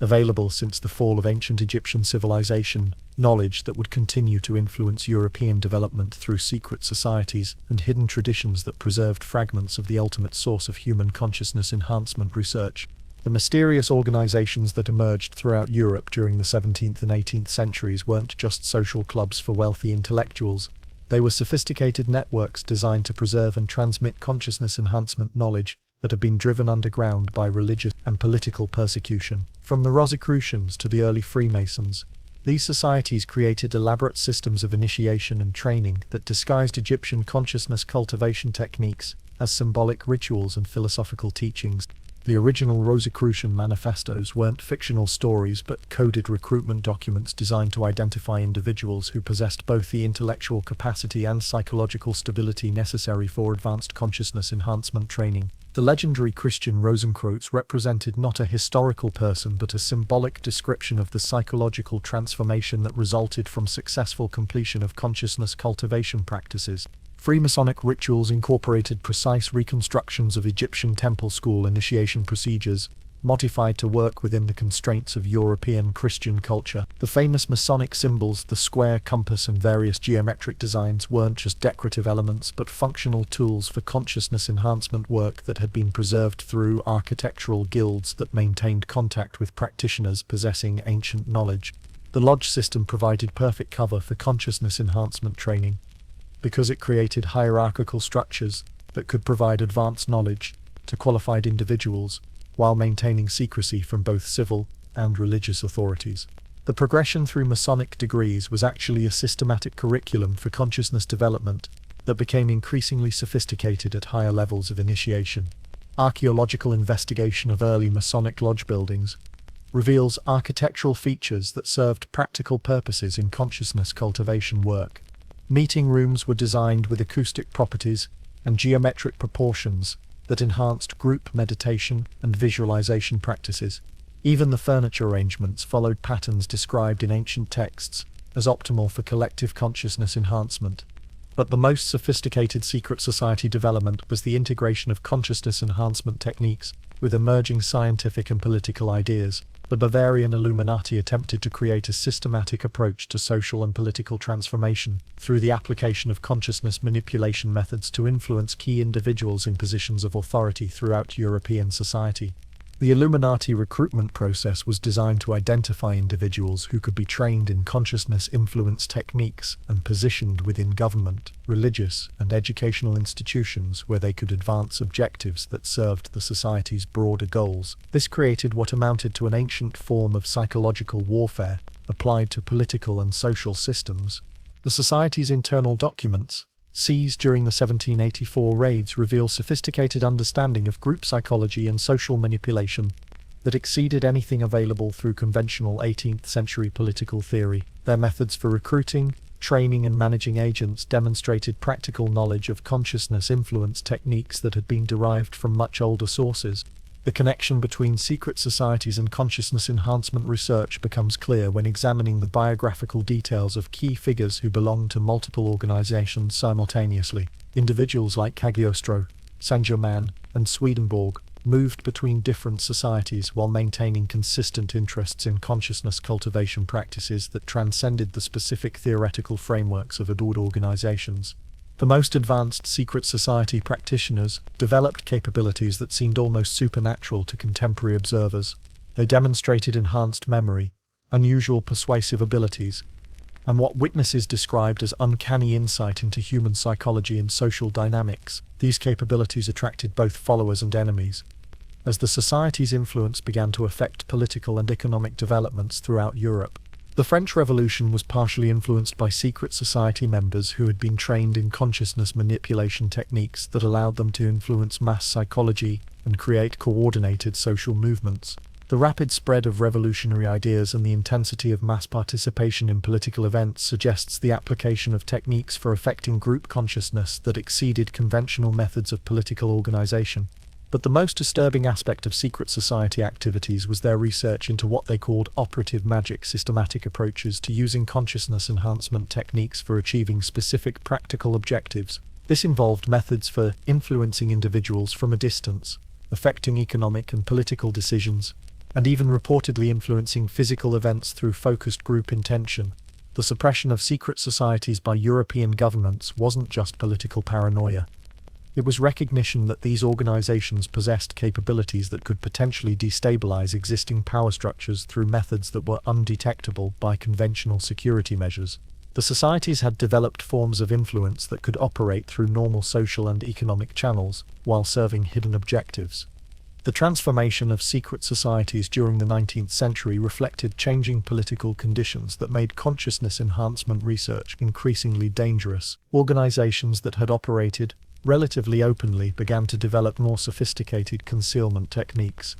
available since the fall of ancient Egyptian civilization, knowledge that would continue to influence European development through secret societies and hidden traditions that preserved fragments of the ultimate source of human consciousness enhancement research. The mysterious organizations that emerged throughout Europe during the 17th and 18th centuries weren't just social clubs for wealthy intellectuals. They were sophisticated networks designed to preserve and transmit consciousness enhancement knowledge that had been driven underground by religious and political persecution. From the Rosicrucians to the early Freemasons, these societies created elaborate systems of initiation and training that disguised Egyptian consciousness cultivation techniques as symbolic rituals and philosophical teachings. The original Rosicrucian manifestos weren't fictional stories but coded recruitment documents designed to identify individuals who possessed both the intellectual capacity and psychological stability necessary for advanced consciousness enhancement training. The legendary Christian Rosenkreuz represented not a historical person but a symbolic description of the psychological transformation that resulted from successful completion of consciousness cultivation practices. Freemasonic rituals incorporated precise reconstructions of Egyptian temple school initiation procedures, modified to work within the constraints of European Christian culture. The famous Masonic symbols, the square, compass, and various geometric designs weren't just decorative elements but functional tools for consciousness enhancement work that had been preserved through architectural guilds that maintained contact with practitioners possessing ancient knowledge. The lodge system provided perfect cover for consciousness enhancement training, because it created hierarchical structures that could provide advanced knowledge to qualified individuals while maintaining secrecy from both civil and religious authorities. The progression through Masonic degrees was actually a systematic curriculum for consciousness development that became increasingly sophisticated at higher levels of initiation. Archaeological investigation of early Masonic lodge buildings reveals architectural features that served practical purposes in consciousness cultivation work. Meeting rooms were designed with acoustic properties and geometric proportions that enhanced group meditation and visualization practices. Even the furniture arrangements followed patterns described in ancient texts as optimal for collective consciousness enhancement. But the most sophisticated secret society development was the integration of consciousness enhancement techniques with emerging scientific and political ideas. The Bavarian Illuminati attempted to create a systematic approach to social and political transformation through the application of consciousness manipulation methods to influence key individuals in positions of authority throughout European society. The Illuminati recruitment process was designed to identify individuals who could be trained in consciousness influence techniques and positioned within government, religious, and educational institutions where they could advance objectives that served the society's broader goals. This created what amounted to an ancient form of psychological warfare applied to political and social systems. The society's internal documents, seized during the 1784 raids, reveal sophisticated understanding of group psychology and social manipulation that exceeded anything available through conventional 18th century political theory. Their methods for recruiting, training, and managing agents demonstrated practical knowledge of consciousness influence techniques that had been derived from much older sources. The connection between secret societies and consciousness enhancement research becomes clear when examining the biographical details of key figures who belonged to multiple organizations simultaneously. Individuals like Cagliostro, Saint-Germain, and Swedenborg moved between different societies while maintaining consistent interests in consciousness cultivation practices that transcended the specific theoretical frameworks of adored organizations. The most advanced secret society practitioners developed capabilities that seemed almost supernatural to contemporary observers. They demonstrated enhanced memory, unusual persuasive abilities, and what witnesses described as uncanny insight into human psychology and social dynamics. These capabilities attracted both followers and enemies, as the society's influence began to affect political and economic developments throughout Europe. The French Revolution was partially influenced by secret society members who had been trained in consciousness manipulation techniques that allowed them to influence mass psychology and create coordinated social movements. The rapid spread of revolutionary ideas and the intensity of mass participation in political events suggests the application of techniques for affecting group consciousness that exceeded conventional methods of political organization. But the most disturbing aspect of secret society activities was their research into what they called operative magic, systematic approaches to using consciousness enhancement techniques for achieving specific practical objectives. This involved methods for influencing individuals from a distance, affecting economic and political decisions, and even reportedly influencing physical events through focused group intention. The suppression of secret societies by European governments wasn't just political paranoia. It was recognition that these organizations possessed capabilities that could potentially destabilize existing power structures through methods that were undetectable by conventional security measures. The societies had developed forms of influence that could operate through normal social and economic channels, while serving hidden objectives. The transformation of secret societies during the 19th century reflected changing political conditions that made consciousness enhancement research increasingly dangerous. Organizations that had operated relatively openly began to develop more sophisticated concealment techniques,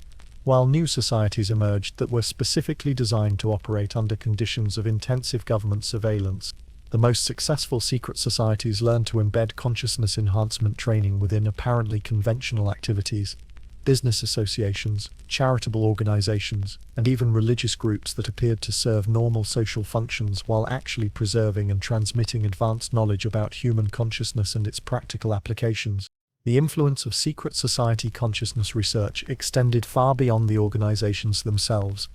while new societies emerged that were specifically designed to operate under conditions of intensive government surveillance. The most successful secret societies learned to embed consciousness enhancement training within apparently conventional activities. Business associations, charitable organizations, and even religious groups that appeared to serve normal social functions while actually preserving and transmitting advanced knowledge about human consciousness and its practical applications. The influence of secret society consciousness research extended far beyond the organizations themselves,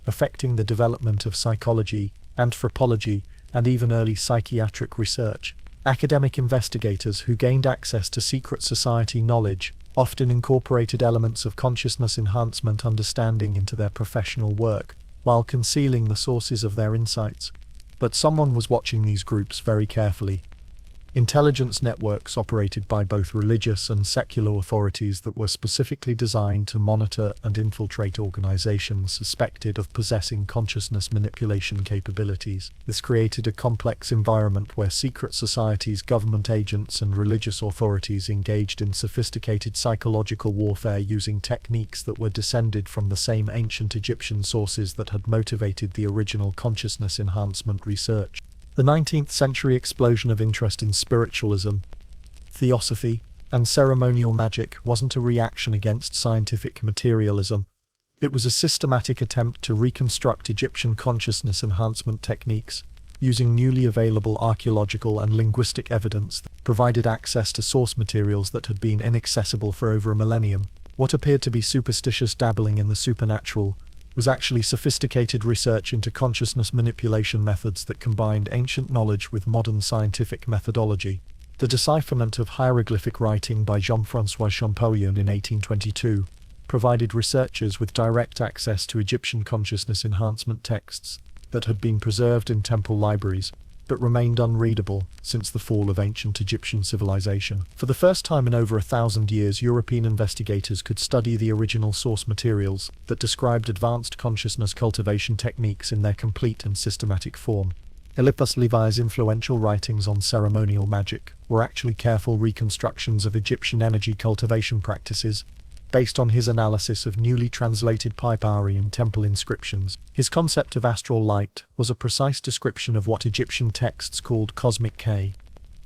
affecting the development of psychology, anthropology, and even early psychiatric research. Academic investigators who gained access to secret society knowledge often incorporated elements of consciousness enhancement understanding into their professional work, while concealing the sources of their insights. But someone was watching these groups very carefully. Intelligence networks operated by both religious and secular authorities that were specifically designed to monitor and infiltrate organizations suspected of possessing consciousness manipulation capabilities. This created a complex environment where secret societies, government agents, and religious authorities engaged in sophisticated psychological warfare using techniques that were descended from the same ancient Egyptian sources that had motivated the original consciousness enhancement research. The 19th century explosion of interest in spiritualism, theosophy, and ceremonial magic wasn't a reaction against scientific materialism. It was a systematic attempt to reconstruct Egyptian consciousness enhancement techniques, using newly available archaeological and linguistic evidence that provided access to source materials that had been inaccessible for over a millennium. What appeared to be superstitious dabbling in the supernatural was actually sophisticated research into consciousness manipulation methods that combined ancient knowledge with modern scientific methodology. The decipherment of hieroglyphic writing by Jean-François Champollion in 1822 provided researchers with direct access to Egyptian consciousness enhancement texts that had been preserved in temple libraries, but remained unreadable since the fall of ancient Egyptian civilization. For the first time in over 1,000 years, European investigators could study the original source materials that described advanced consciousness cultivation techniques in their complete and systematic form. Eliphas Levi's influential writings on ceremonial magic were actually careful reconstructions of Egyptian energy cultivation practices, based on his analysis of newly translated papyri and temple inscriptions. His concept of astral light was a precise description of what Egyptian texts called cosmic K,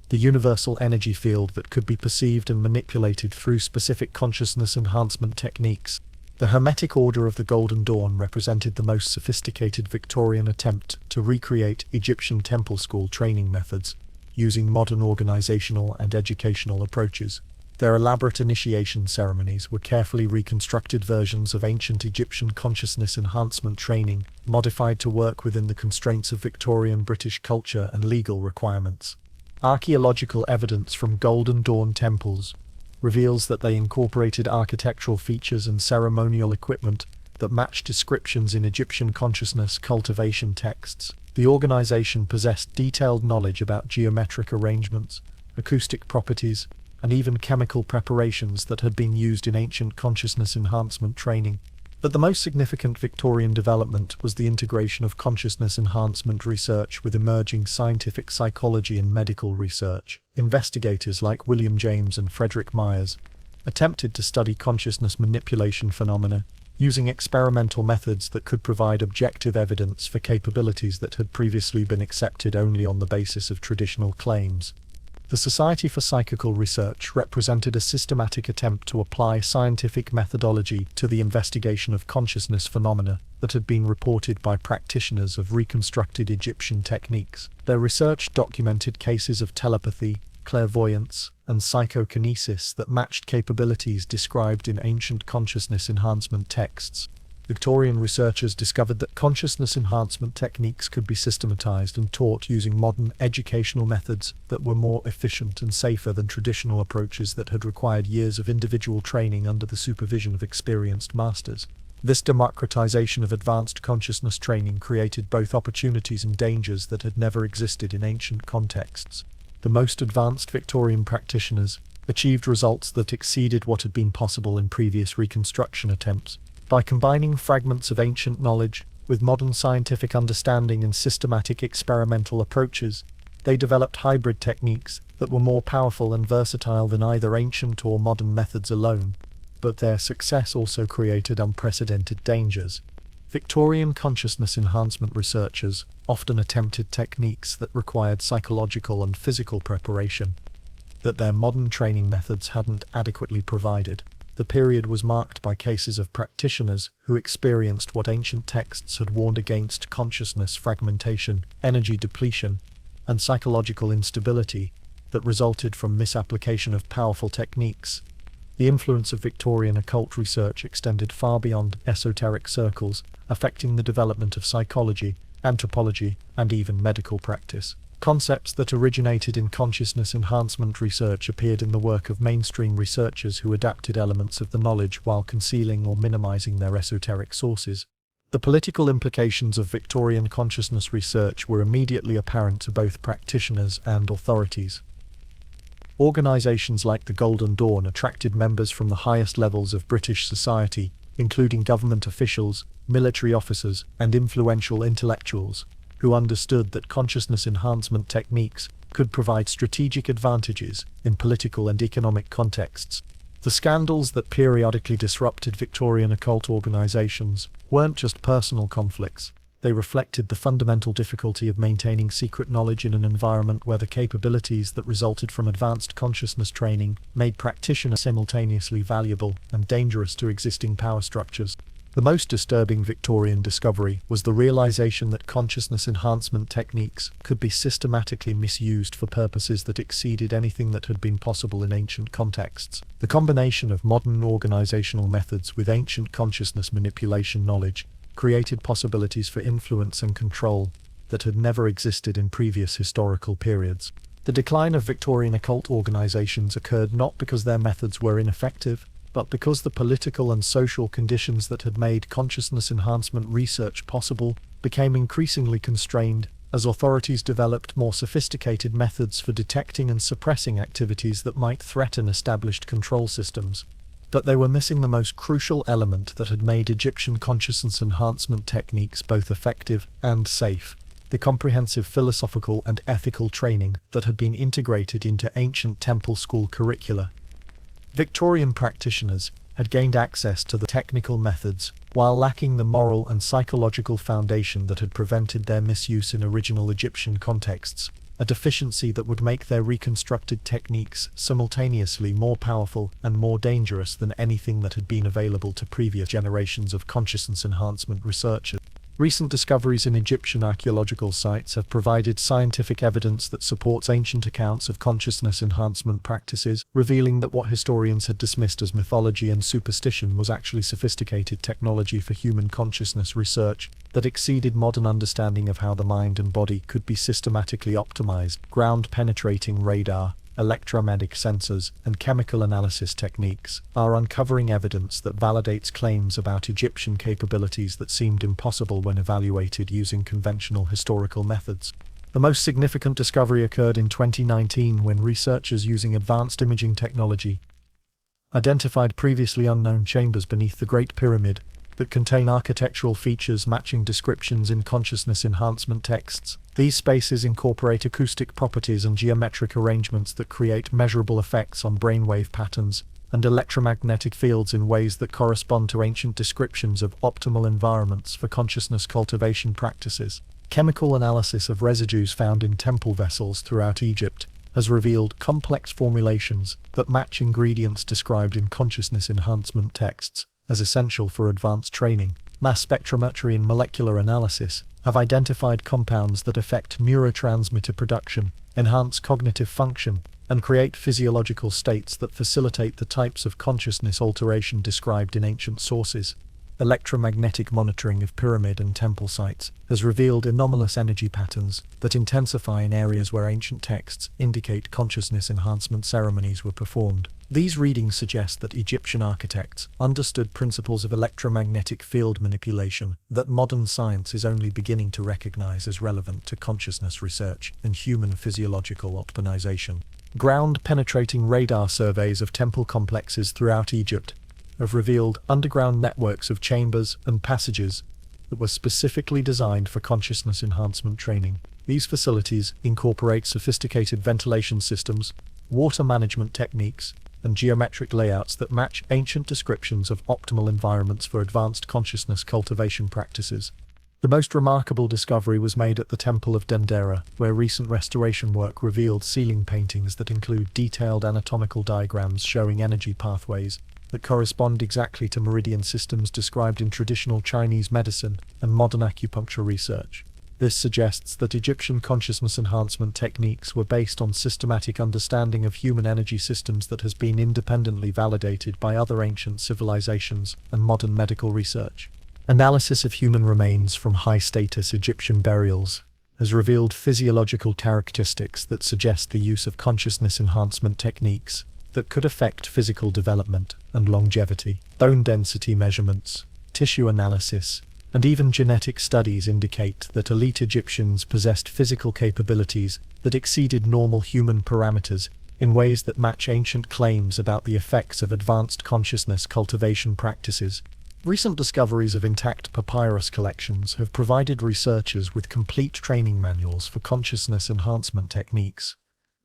the universal energy field that could be perceived and manipulated through specific consciousness enhancement techniques. The Hermetic Order of the Golden Dawn represented the most sophisticated Victorian attempt to recreate Egyptian temple school training methods, using modern organizational and educational approaches. Their elaborate initiation ceremonies were carefully reconstructed versions of ancient Egyptian consciousness enhancement training, modified to work within the constraints of Victorian British culture and legal requirements. Archaeological evidence from Golden Dawn temples reveals that they incorporated architectural features and ceremonial equipment that matched descriptions in Egyptian consciousness cultivation texts. The organization possessed detailed knowledge about geometric arrangements, acoustic properties, and even chemical preparations that had been used in ancient consciousness enhancement training. But the most significant Victorian development was the integration of consciousness enhancement research with emerging scientific psychology and medical research. Investigators like William James and Frederick Myers attempted to study consciousness manipulation phenomena using experimental methods that could provide objective evidence for capabilities that had previously been accepted only on the basis of traditional claims. The Society for Psychical Research represented a systematic attempt to apply scientific methodology to the investigation of consciousness phenomena that had been reported by practitioners of reconstructed Egyptian techniques. Their research documented cases of telepathy, clairvoyance, and psychokinesis that matched capabilities described in ancient consciousness enhancement texts. Victorian researchers discovered that consciousness enhancement techniques could be systematized and taught using modern educational methods that were more efficient and safer than traditional approaches that had required years of individual training under the supervision of experienced masters. This democratization of advanced consciousness training created both opportunities and dangers that had never existed in ancient contexts. The most advanced Victorian practitioners achieved results that exceeded what had been possible in previous reconstruction attempts. By combining fragments of ancient knowledge with modern scientific understanding and systematic experimental approaches, they developed hybrid techniques that were more powerful and versatile than either ancient or modern methods alone. But their success also created unprecedented dangers. Victorian consciousness enhancement researchers often attempted techniques that required psychological and physical preparation that their modern training methods hadn't adequately provided. The period was marked by cases of practitioners who experienced what ancient texts had warned against: consciousness fragmentation, energy depletion, and psychological instability that resulted from misapplication of powerful techniques. The influence of Victorian occult research extended far beyond esoteric circles, affecting the development of psychology, anthropology, and even medical practice. Concepts that originated in consciousness enhancement research appeared in the work of mainstream researchers who adapted elements of the knowledge while concealing or minimizing their esoteric sources. The political implications of Victorian consciousness research were immediately apparent to both practitioners and authorities. Organizations like the Golden Dawn attracted members from the highest levels of British society, including government officials, military officers, and influential intellectuals, who understood that consciousness enhancement techniques could provide strategic advantages in political and economic contexts. The scandals that periodically disrupted Victorian occult organizations weren't just personal conflicts. They reflected the fundamental difficulty of maintaining secret knowledge in an environment where the capabilities that resulted from advanced consciousness training made practitioners simultaneously valuable and dangerous to existing power structures. The most disturbing Victorian discovery was the realization that consciousness enhancement techniques could be systematically misused for purposes that exceeded anything that had been possible in ancient contexts. The combination of modern organizational methods with ancient consciousness manipulation knowledge created possibilities for influence and control that had never existed in previous historical periods. The decline of Victorian occult organizations occurred not because their methods were ineffective, but because the political and social conditions that had made consciousness enhancement research possible became increasingly constrained as authorities developed more sophisticated methods for detecting and suppressing activities that might threaten established control systems. But they were missing the most crucial element that had made Egyptian consciousness enhancement techniques both effective and safe: the comprehensive philosophical and ethical training that had been integrated into ancient temple school curricula. Victorian practitioners had gained access to the technical methods while lacking the moral and psychological foundation that had prevented their misuse in original Egyptian contexts, a deficiency that would make their reconstructed techniques simultaneously more powerful and more dangerous than anything that had been available to previous generations of consciousness enhancement researchers. Recent discoveries in Egyptian archaeological sites have provided scientific evidence that supports ancient accounts of consciousness enhancement practices, revealing that what historians had dismissed as mythology and superstition was actually sophisticated technology for human consciousness research that exceeded modern understanding of how the mind and body could be systematically optimized. Ground-penetrating radar, electromagnetic sensors, and chemical analysis techniques are uncovering evidence that validates claims about Egyptian capabilities that seemed impossible when evaluated using conventional historical methods. The most significant discovery occurred in 2019 when researchers using advanced imaging technology identified previously unknown chambers beneath the Great Pyramid that contain architectural features matching descriptions in consciousness enhancement texts. These spaces incorporate acoustic properties and geometric arrangements that create measurable effects on brainwave patterns and electromagnetic fields in ways that correspond to ancient descriptions of optimal environments for consciousness cultivation practices. Chemical analysis of residues found in temple vessels throughout Egypt has revealed complex formulations that match ingredients described in consciousness enhancement texts as essential for advanced training. Mass spectrometry and molecular analysis have identified compounds that affect neurotransmitter production, enhance cognitive function, and create physiological states that facilitate the types of consciousness alteration described in ancient sources. electromagnetic monitoring of pyramid and temple sites has revealed anomalous energy patterns that intensify in areas where ancient texts indicate consciousness enhancement ceremonies were performed. These readings suggest that Egyptian architects understood principles of electromagnetic field manipulation that modern science is only beginning to recognize as relevant to consciousness research and human physiological optimization. Ground-penetrating radar surveys of temple complexes throughout Egypt have revealed underground networks of chambers and passages that were specifically designed for consciousness enhancement training. These facilities incorporate sophisticated ventilation systems, water management techniques, and geometric layouts that match ancient descriptions of optimal environments for advanced consciousness cultivation practices. The most remarkable discovery was made at the Temple of Dendera, where recent restoration work revealed ceiling paintings that include detailed anatomical diagrams showing energy pathways that correspond exactly to meridian systems described in traditional Chinese medicine and modern acupuncture research. This suggests that Egyptian consciousness enhancement techniques were based on systematic understanding of human energy systems that has been independently validated by other ancient civilizations and modern medical research. Analysis of human remains from high-status Egyptian burials has revealed physiological characteristics that suggest the use of consciousness enhancement techniques that could affect physical development and longevity. Bone density measurements, tissue analysis, and even genetic studies indicate that elite Egyptians possessed physical capabilities that exceeded normal human parameters in ways that match ancient claims about the effects of advanced consciousness cultivation practices. Recent discoveries of intact papyrus collections have provided researchers with complete training manuals for consciousness enhancement techniques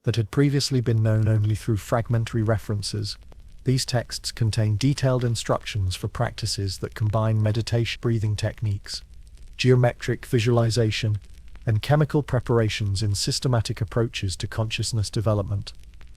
that had previously been known only through fragmentary references. These texts contain detailed instructions for practices that combine meditation, breathing techniques, geometric visualization, and chemical preparations in systematic approaches to consciousness development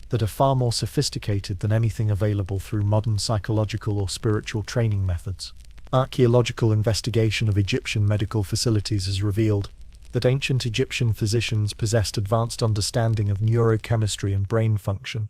that are far more sophisticated than anything available through modern psychological or spiritual training methods. Archaeological investigation of Egyptian medical facilities has revealed that ancient Egyptian physicians possessed advanced understanding of neurochemistry and brain function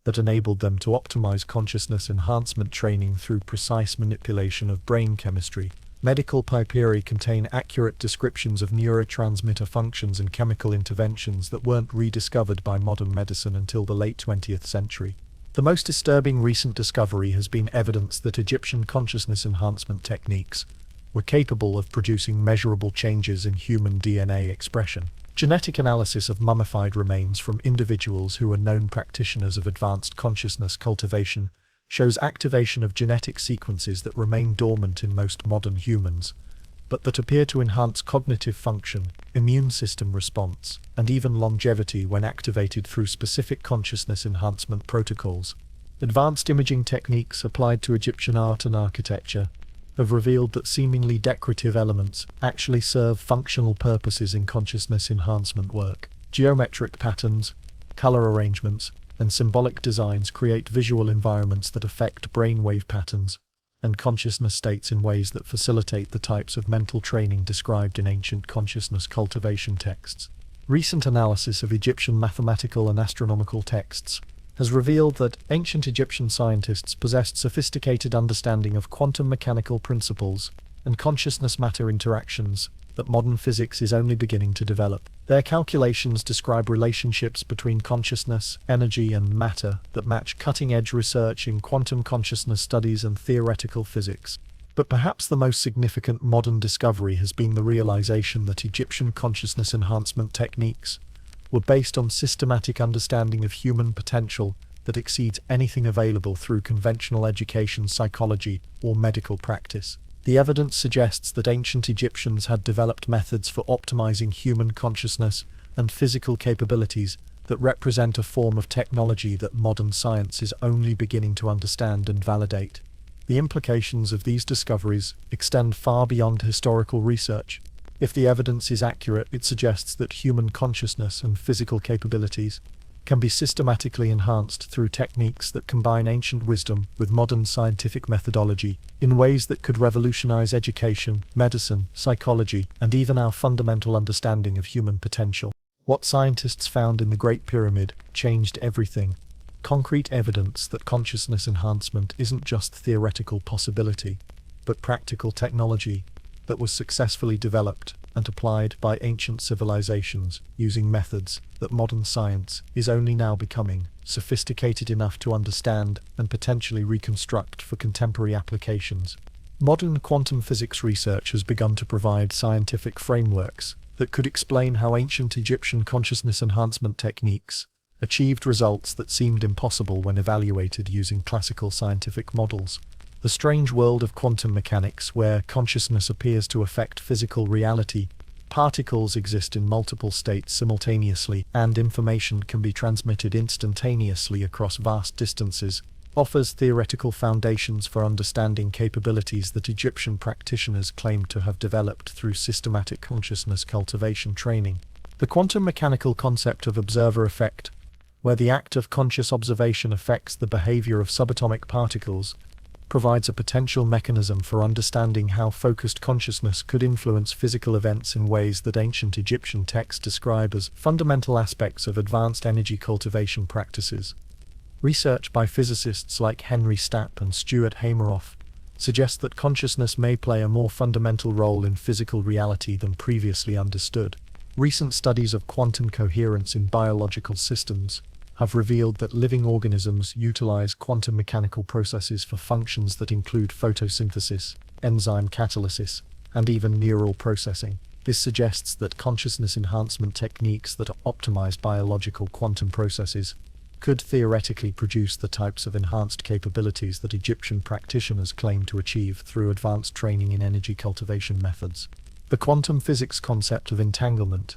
that enabled them to optimize consciousness enhancement training through precise manipulation of brain chemistry. Medical papyri contain accurate descriptions of neurotransmitter functions and chemical interventions that weren't rediscovered by modern medicine until the late 20th century. The most disturbing recent discovery has been evidence that Egyptian consciousness enhancement techniques were capable of producing measurable changes in human DNA expression. Genetic analysis of mummified remains from individuals who are known practitioners of advanced consciousness cultivation shows activation of genetic sequences that remain dormant in most modern humans, but that appear to enhance cognitive function, immune system response, and even longevity when activated through specific consciousness enhancement protocols. Advanced imaging techniques applied to Egyptian art and architecture have revealed that seemingly decorative elements actually serve functional purposes in consciousness enhancement work. Geometric patterns, color arrangements, and symbolic designs create visual environments that affect brainwave patterns and consciousness states in ways that facilitate the types of mental training described in ancient consciousness cultivation texts. Recent analysis of Egyptian mathematical and astronomical texts has revealed that ancient Egyptian scientists possessed sophisticated understanding of quantum mechanical principles and consciousness matter interactions that modern physics is only beginning to develop. Their calculations describe relationships between consciousness, energy, and matter that match cutting-edge research in quantum consciousness studies and theoretical physics. But perhaps the most significant modern discovery has been the realization that Egyptian consciousness enhancement techniques were based on systematic understanding of human potential that exceeds anything available through conventional education, psychology, or medical practice. The evidence suggests that ancient Egyptians had developed methods for optimizing human consciousness and physical capabilities that represent a form of technology that modern science is only beginning to understand and validate. The implications of these discoveries extend far beyond historical research. If the evidence is accurate, it suggests that human consciousness and physical capabilities can be systematically enhanced through techniques that combine ancient wisdom with modern scientific methodology in ways that could revolutionize education, medicine, psychology, and even our fundamental understanding of human potential. What scientists found in the Great Pyramid changed everything. Concrete evidence that consciousness enhancement isn't just theoretical possibility. but practical technology that was successfully developed and applied by ancient civilizations using methods that modern science is only now becoming sophisticated enough to understand and potentially reconstruct for contemporary applications. Modern quantum physics research has begun to provide scientific frameworks that could explain how ancient Egyptian consciousness enhancement techniques achieved results that seemed impossible when evaluated using classical scientific models. The strange world of quantum mechanics, where consciousness appears to affect physical reality, particles exist in multiple states simultaneously, and information can be transmitted instantaneously across vast distances, offers theoretical foundations for understanding capabilities that Egyptian practitioners claim to have developed through systematic consciousness cultivation training. The quantum mechanical concept of observer effect, where the act of conscious observation affects the behavior of subatomic particles, provides a potential mechanism for understanding how focused consciousness could influence physical events in ways that ancient Egyptian texts describe as fundamental aspects of advanced energy cultivation practices. Research by physicists like Henry Stapp and Stuart Hameroff suggests that consciousness may play a more fundamental role in physical reality than previously understood. Recent studies of quantum coherence in biological systems have revealed that living organisms utilize quantum mechanical processes for functions that include photosynthesis, enzyme catalysis, and even neural processing. This suggests that consciousness enhancement techniques that optimize biological quantum processes could theoretically produce the types of enhanced capabilities that Egyptian practitioners claim to achieve through advanced training in energy cultivation methods. The quantum physics concept of entanglement,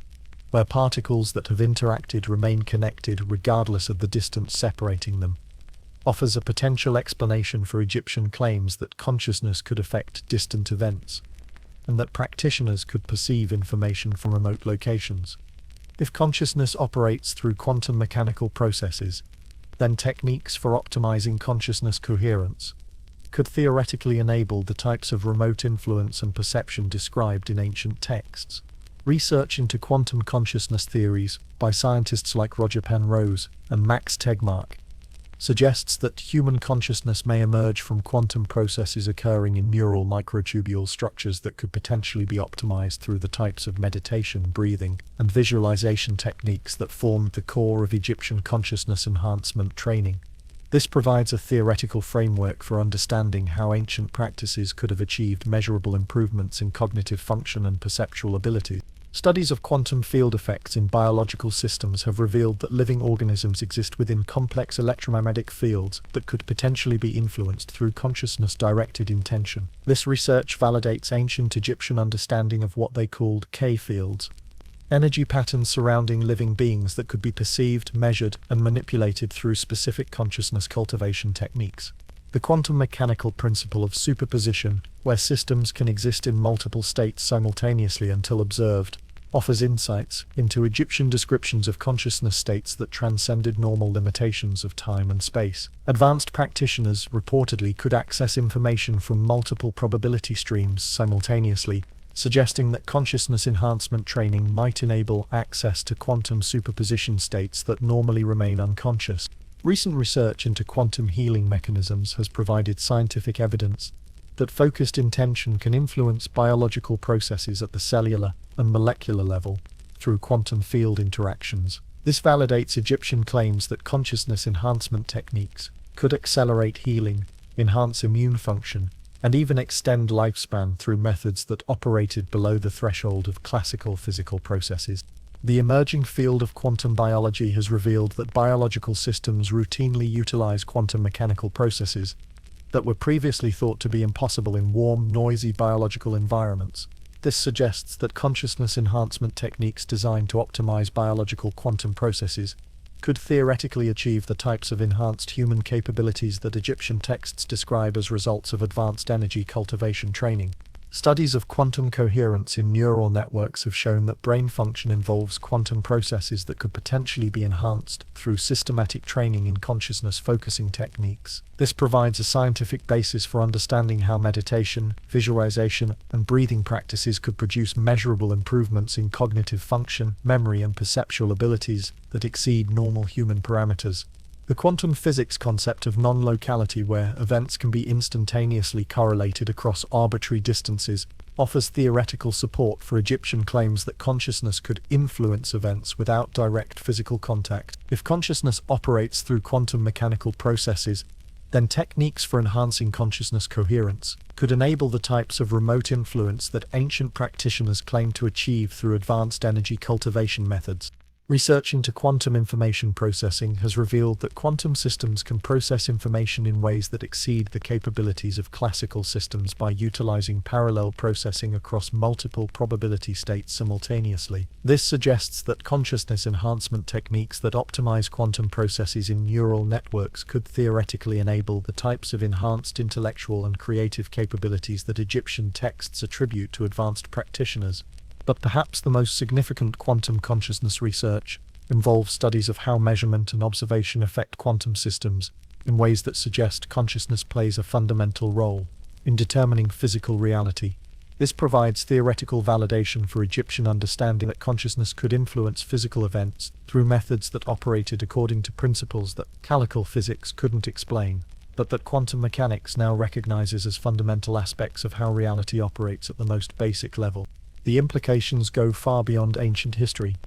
where particles that have interacted remain connected regardless of the distance separating them, offers a potential explanation for Egyptian claims that consciousness could affect distant events, and that practitioners could perceive information from remote locations. If consciousness operates through quantum mechanical processes, then techniques for optimizing consciousness coherence could theoretically enable the types of remote influence and perception described in ancient texts. Research into quantum consciousness theories by scientists like Roger Penrose and Max Tegmark suggests that human consciousness may emerge from quantum processes occurring in neural microtubule structures that could potentially be optimized through the types of meditation, breathing, and visualization techniques that formed the core of Egyptian consciousness enhancement training. This provides a theoretical framework for understanding how ancient practices could have achieved measurable improvements in cognitive function and perceptual ability. Studies of quantum field effects in biological systems have revealed that living organisms exist within complex electromagnetic fields that could potentially be influenced through consciousness-directed intention. This research validates ancient Egyptian understanding of what they called K-fields, energy patterns surrounding living beings that could be perceived, measured, and manipulated through specific consciousness cultivation techniques. The quantum mechanical principle of superposition, where systems can exist in multiple states simultaneously until observed, offers insights into Egyptian descriptions of consciousness states that transcended normal limitations of time and space. Advanced practitioners reportedly could access information from multiple probability streams simultaneously, suggesting that consciousness enhancement training might enable access to quantum superposition states that normally remain unconscious. Recent research into quantum healing mechanisms has provided scientific evidence that focused intention can influence biological processes at the cellular and molecular level through quantum field interactions. This validates Egyptian claims that consciousness enhancement techniques could accelerate healing, enhance immune function, and even extend lifespan through methods that operated below the threshold of classical physical processes. The emerging field of quantum biology has revealed that biological systems routinely utilize quantum mechanical processes that were previously thought to be impossible in warm, noisy biological environments. This suggests that consciousness enhancement techniques designed to optimize biological quantum processes could theoretically achieve the types of enhanced human capabilities that Egyptian texts describe as results of advanced energy cultivation training. Studies of quantum coherence in neural networks have shown that brain function involves quantum processes that could potentially be enhanced through systematic training in consciousness focusing techniques. This provides a scientific basis for understanding how meditation, visualization, and breathing practices could produce measurable improvements in cognitive function, memory, and perceptual abilities that exceed normal human parameters. The quantum physics concept of non-locality, where events can be instantaneously correlated across arbitrary distances, offers theoretical support for Egyptian claims that consciousness could influence events without direct physical contact. If consciousness operates through quantum mechanical processes, then techniques for enhancing consciousness coherence could enable the types of remote influence that ancient practitioners claim to achieve through advanced energy cultivation methods. Research into quantum information processing has revealed that quantum systems can process information in ways that exceed the capabilities of classical systems by utilizing parallel processing across multiple probability states simultaneously. This suggests that consciousness enhancement techniques that optimize quantum processes in neural networks could theoretically enable the types of enhanced intellectual and creative capabilities that Egyptian texts attribute to advanced practitioners. But perhaps the most significant quantum consciousness research involves studies of how measurement and observation affect quantum systems in ways that suggest consciousness plays a fundamental role in determining physical reality. This provides theoretical validation for Egyptian understanding that consciousness could influence physical events through methods that operated according to principles that classical physics couldn't explain, but that quantum mechanics now recognizes as fundamental aspects of how reality operates at the most basic level. The implications go far beyond ancient history.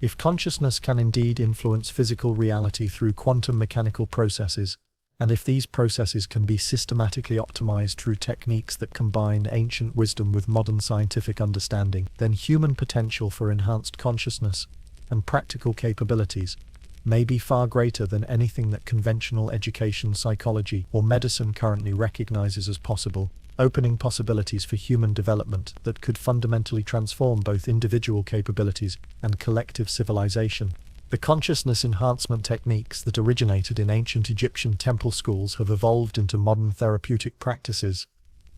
If consciousness can indeed influence physical reality through quantum mechanical processes, and if these processes can be systematically optimized through techniques that combine ancient wisdom with modern scientific understanding, then human potential for enhanced consciousness and practical capabilities may be far greater than anything that conventional education, psychology, or medicine currently recognizes as possible, opening possibilities for human development that could fundamentally transform both individual capabilities and collective civilization. The consciousness enhancement techniques that originated in ancient Egyptian temple schools have evolved into modern therapeutic practices,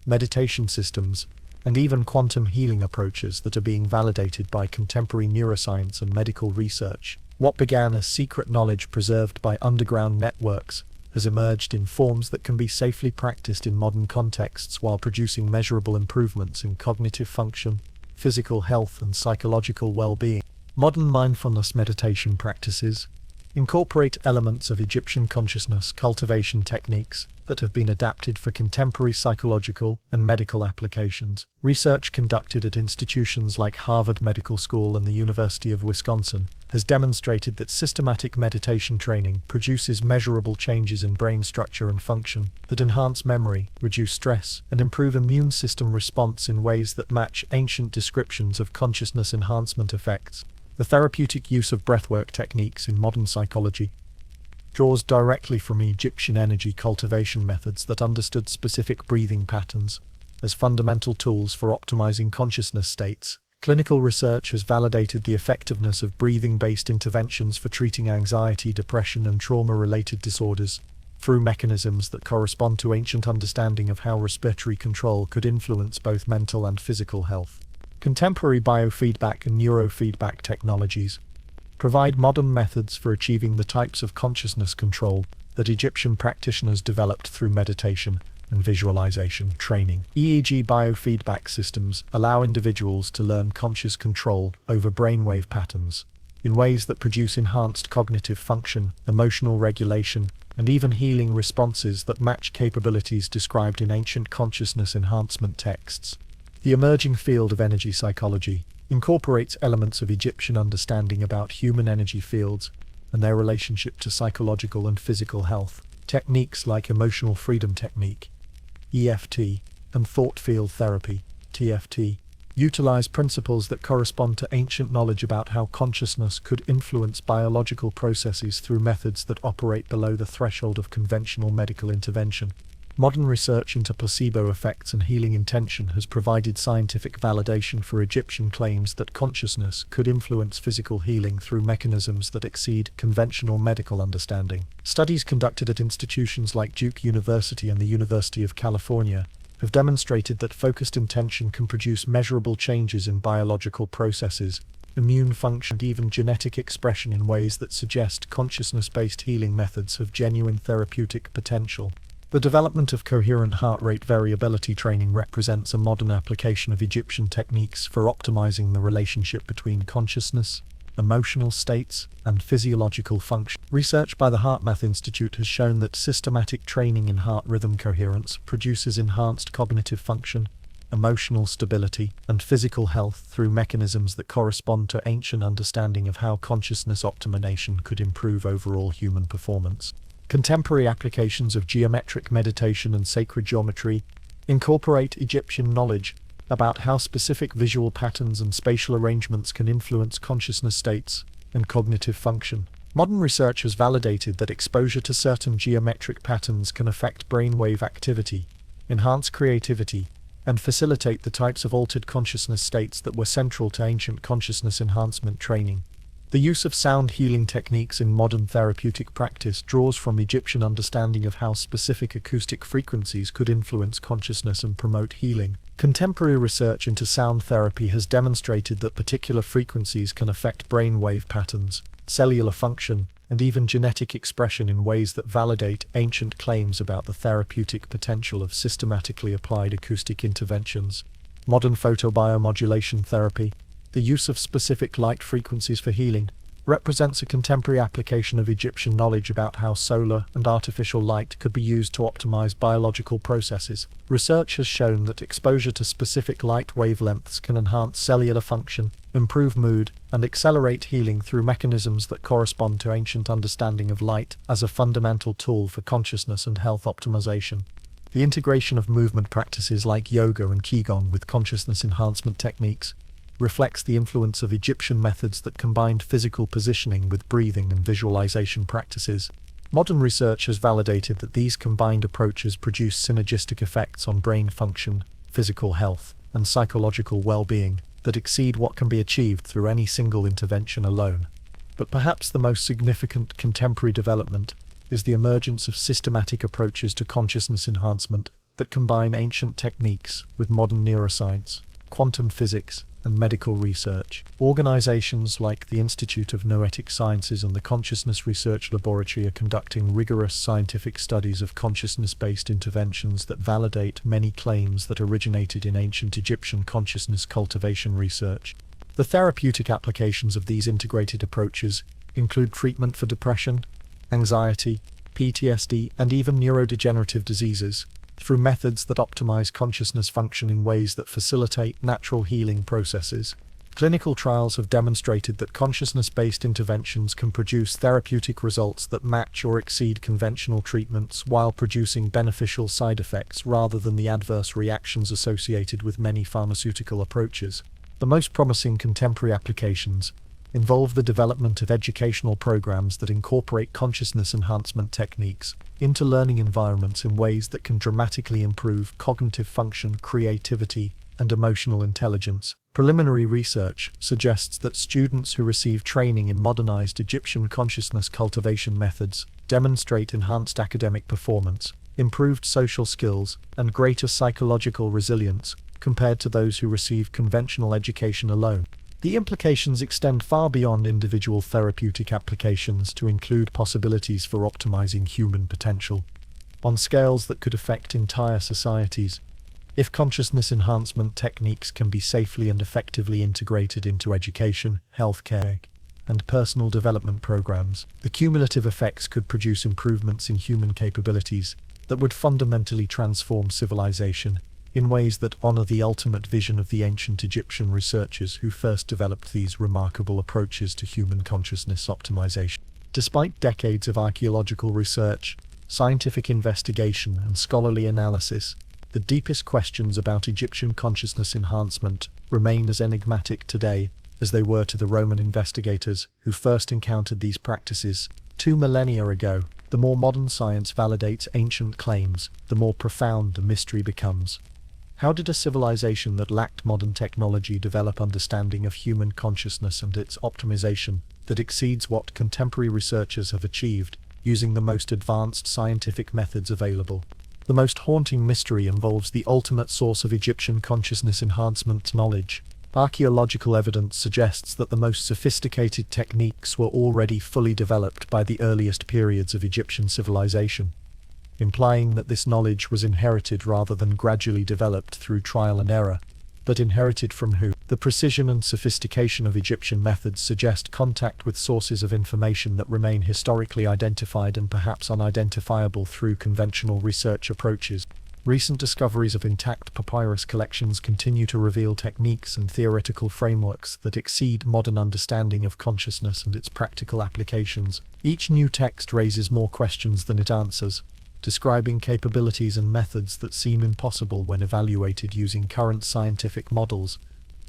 meditation systems, and even quantum healing approaches that are being validated by contemporary neuroscience and medical research. What began as secret knowledge preserved by underground networks has emerged in forms that can be safely practiced in modern contexts while producing measurable improvements in cognitive function, physical health, and psychological well-being. Modern mindfulness meditation practices incorporate elements of Egyptian consciousness cultivation techniques that have been adapted for contemporary psychological and medical applications. Research conducted at institutions like Harvard Medical School and the University of Wisconsin has demonstrated that systematic meditation training produces measurable changes in brain structure and function that enhance memory, reduce stress, and improve immune system response in ways that match ancient descriptions of consciousness enhancement effects. The therapeutic use of breathwork techniques in modern psychology draws directly from Egyptian energy cultivation methods that understood specific breathing patterns as fundamental tools for optimizing consciousness states. Clinical research has validated the effectiveness of breathing-based interventions for treating anxiety, depression, and trauma-related disorders through mechanisms that correspond to ancient understanding of how respiratory control could influence both mental and physical health. Contemporary biofeedback and neurofeedback technologies provide modern methods for achieving the types of consciousness control that Egyptian practitioners developed through meditation and visualization training. EEG biofeedback systems allow individuals to learn conscious control over brainwave patterns in ways that produce enhanced cognitive function, emotional regulation, and even healing responses that match capabilities described in ancient consciousness enhancement texts. The emerging field of energy psychology incorporates elements of Egyptian understanding about human energy fields and their relationship to psychological and physical health. Techniques like emotional freedom technique, EFT, and thought field therapy, TFT, utilize principles that correspond to ancient knowledge about how consciousness could influence biological processes through methods that operate below the threshold of conventional medical intervention. Modern research into placebo effects and healing intention has provided scientific validation for Egyptian claims that consciousness could influence physical healing through mechanisms that exceed conventional medical understanding. Studies conducted at institutions like Duke University and the University of California have demonstrated that focused intention can produce measurable changes in biological processes, immune function, and even genetic expression in ways that suggest consciousness-based healing methods have genuine therapeutic potential. The development of coherent heart rate variability training represents a modern application of Egyptian techniques for optimizing the relationship between consciousness emotional states, and physiological function. Research by the HeartMath Institute has shown that systematic training in heart rhythm coherence produces enhanced cognitive function, emotional stability, and physical health through mechanisms that correspond to ancient understanding of how consciousness optimization could improve overall human performance. Contemporary applications of geometric meditation and sacred geometry incorporate Egyptian knowledge about how specific visual patterns and spatial arrangements can influence consciousness states and cognitive function. Modern research has validated that exposure to certain geometric patterns can affect brainwave activity, enhance creativity, and facilitate the types of altered consciousness states that were central to ancient consciousness enhancement training. The use of sound healing techniques in modern therapeutic practice draws from Egyptian understanding of how specific acoustic frequencies could influence consciousness and promote healing. Contemporary research into sound therapy has demonstrated that particular frequencies can affect brain wave patterns, cellular function, and even genetic expression in ways that validate ancient claims about the therapeutic potential of systematically applied acoustic interventions. Modern photobiomodulation therapy, the use of specific light frequencies for healing, represents a contemporary application of Egyptian knowledge about how solar and artificial light could be used to optimize biological processes. Research has shown that exposure to specific light wavelengths can enhance cellular function, improve mood, and accelerate healing through mechanisms that correspond to ancient understanding of light as a fundamental tool for consciousness and health optimization. The integration of movement practices like yoga and qigong with consciousness enhancement techniques reflects the influence of Egyptian methods that combined physical positioning with breathing and visualization practices. Modern research has validated that these combined approaches produce synergistic effects on brain function, physical health, and psychological well-being that exceed what can be achieved through any single intervention alone. But perhaps the most significant contemporary development is the emergence of systematic approaches to consciousness enhancement that combine ancient techniques with modern neuroscience, quantum physics, and medical research. Organizations like the Institute of Noetic Sciences and the Consciousness Research Laboratory are conducting rigorous scientific studies of consciousness-based interventions that validate many claims that originated in ancient Egyptian consciousness cultivation research. The therapeutic applications of these integrated approaches include treatment for depression, anxiety, PTSD, and even neurodegenerative diseases, through methods that optimize consciousness function in ways that facilitate natural healing processes. Clinical trials have demonstrated that consciousness-based interventions can produce therapeutic results that match or exceed conventional treatments while producing beneficial side effects rather than the adverse reactions associated with many pharmaceutical approaches. The most promising contemporary applications involve the development of educational programs that incorporate consciousness enhancement techniques into learning environments in ways that can dramatically improve cognitive function, creativity, and emotional intelligence. Preliminary research suggests that students who receive training in modernized Egyptian consciousness cultivation methods demonstrate enhanced academic performance, improved social skills, and greater psychological resilience compared to those who receive conventional education alone. The implications extend far beyond individual therapeutic applications to include possibilities for optimizing human potential on scales that could affect entire societies. If consciousness enhancement techniques can be safely and effectively integrated into education, healthcare, and personal development programs, the cumulative effects could produce improvements in human capabilities that would fundamentally transform civilization in ways that honor the ultimate vision of the ancient Egyptian researchers who first developed these remarkable approaches to human consciousness optimization. Despite decades of archaeological research, scientific investigation, and scholarly analysis, the deepest questions about Egyptian consciousness enhancement remain as enigmatic today as they were to the Roman investigators who first encountered these practices 2 millennia ago. The more modern science validates ancient claims, the more profound the mystery becomes. How did a civilization that lacked modern technology develop understanding of human consciousness and its optimization that exceeds what contemporary researchers have achieved using the most advanced scientific methods available? The most haunting mystery involves the ultimate source of Egyptian consciousness enhancement knowledge. Archaeological evidence suggests that the most sophisticated techniques were already fully developed by the earliest periods of Egyptian civilization, implying that this knowledge was inherited rather than gradually developed through trial and error. But inherited from who? The precision and sophistication of Egyptian methods suggest contact with sources of information that remain historically identified and perhaps unidentifiable through conventional research approaches. Recent discoveries of intact papyrus collections continue to reveal techniques and theoretical frameworks that exceed modern understanding of consciousness and its practical applications. Each new text raises more questions than it answers, describing capabilities and methods that seem impossible when evaluated using current scientific models,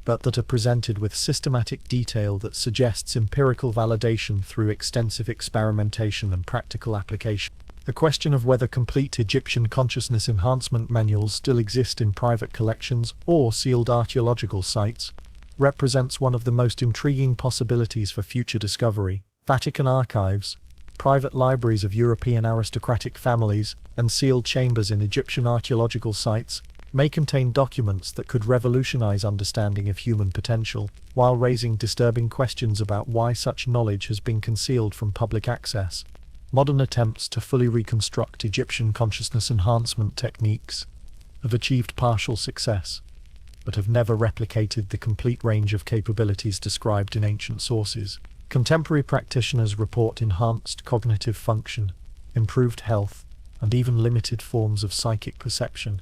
but that are presented with systematic detail that suggests empirical validation through extensive experimentation and practical application. The question of whether complete Egyptian consciousness enhancement manuals still exist in private collections or sealed archaeological sites represents one of the most intriguing possibilities for future discovery. Vatican archives, private libraries of European aristocratic families, and sealed chambers in Egyptian archaeological sites may contain documents that could revolutionize understanding of human potential, while raising disturbing questions about why such knowledge has been concealed from public access. Modern attempts to fully reconstruct Egyptian consciousness enhancement techniques have achieved partial success, but have never replicated the complete range of capabilities described in ancient sources. Contemporary practitioners report enhanced cognitive function, improved health, and even limited forms of psychic perception,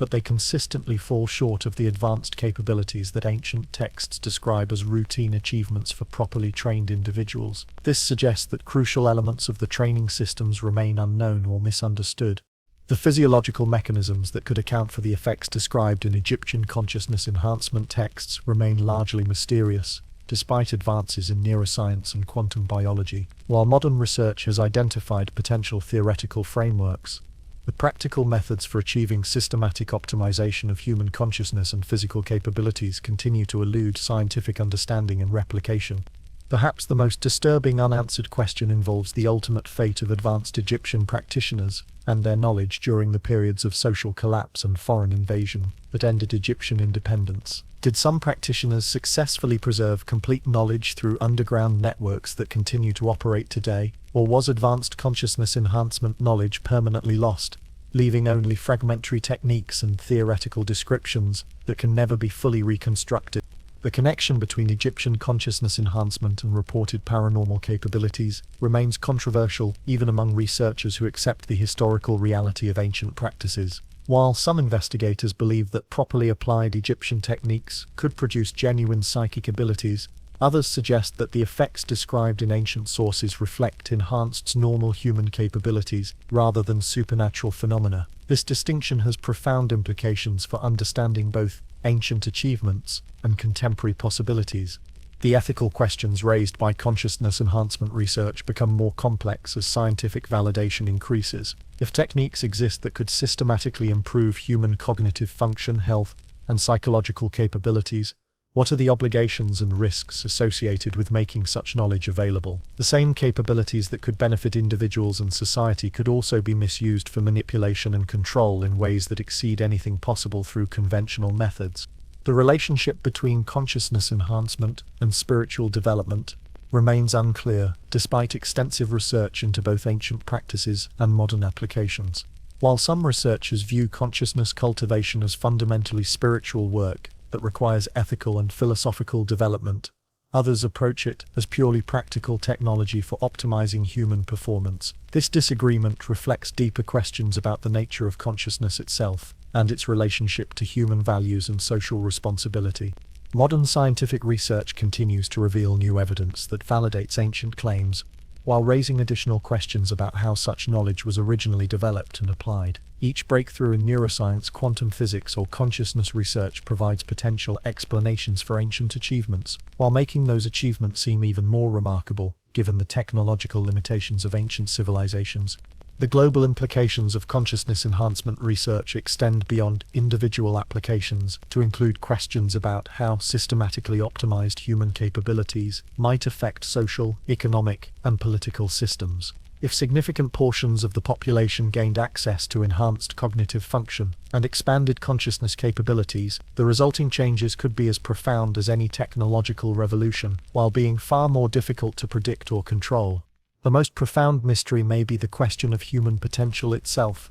but they consistently fall short of the advanced capabilities that ancient texts describe as routine achievements for properly trained individuals. This suggests that crucial elements of the training systems remain unknown or misunderstood. The physiological mechanisms that could account for the effects described in Egyptian consciousness enhancement texts remain largely mysterious, despite advances in neuroscience and quantum biology. While modern research has identified potential theoretical frameworks, the practical methods for achieving systematic optimization of human consciousness and physical capabilities continue to elude scientific understanding and replication. Perhaps the most disturbing unanswered question involves the ultimate fate of advanced Egyptian practitioners and their knowledge during the periods of social collapse and foreign invasion that ended Egyptian independence. Did some practitioners successfully preserve complete knowledge through underground networks that continue to operate today, or was advanced consciousness enhancement knowledge permanently lost, leaving only fragmentary techniques and theoretical descriptions that can never be fully reconstructed? The connection between Egyptian consciousness enhancement and reported paranormal capabilities remains controversial even among researchers who accept the historical reality of ancient practices. While some investigators believe that properly applied Egyptian techniques could produce genuine psychic abilities, others suggest that the effects described in ancient sources reflect enhanced normal human capabilities rather than supernatural phenomena. This distinction has profound implications for understanding both ancient achievements and contemporary possibilities. The ethical questions raised by consciousness enhancement research become more complex as scientific validation increases. If techniques exist that could systematically improve human cognitive function, health, and psychological capabilities, what are the obligations and risks associated with making such knowledge available? The same capabilities that could benefit individuals and society could also be misused for manipulation and control in ways that exceed anything possible through conventional methods. The relationship between consciousness enhancement and spiritual development remains unclear, despite extensive research into both ancient practices and modern applications. While some researchers view consciousness cultivation as fundamentally spiritual work that requires ethical and philosophical development, others approach it as purely practical technology for optimizing human performance. This disagreement reflects deeper questions about the nature of consciousness itself and its relationship to human values and social responsibility. Modern scientific research continues to reveal new evidence that validates ancient claims, while raising additional questions about how such knowledge was originally developed and applied. Each breakthrough in neuroscience, quantum physics, or consciousness research provides potential explanations for ancient achievements, while making those achievements seem even more remarkable, given the technological limitations of ancient civilizations. The global implications of consciousness enhancement research extend beyond individual applications to include questions about how systematically optimized human capabilities might affect social, economic, and political systems. If significant portions of the population gained access to enhanced cognitive function and expanded consciousness capabilities, the resulting changes could be as profound as any technological revolution, while being far more difficult to predict or control. The most profound mystery may be the question of human potential itself.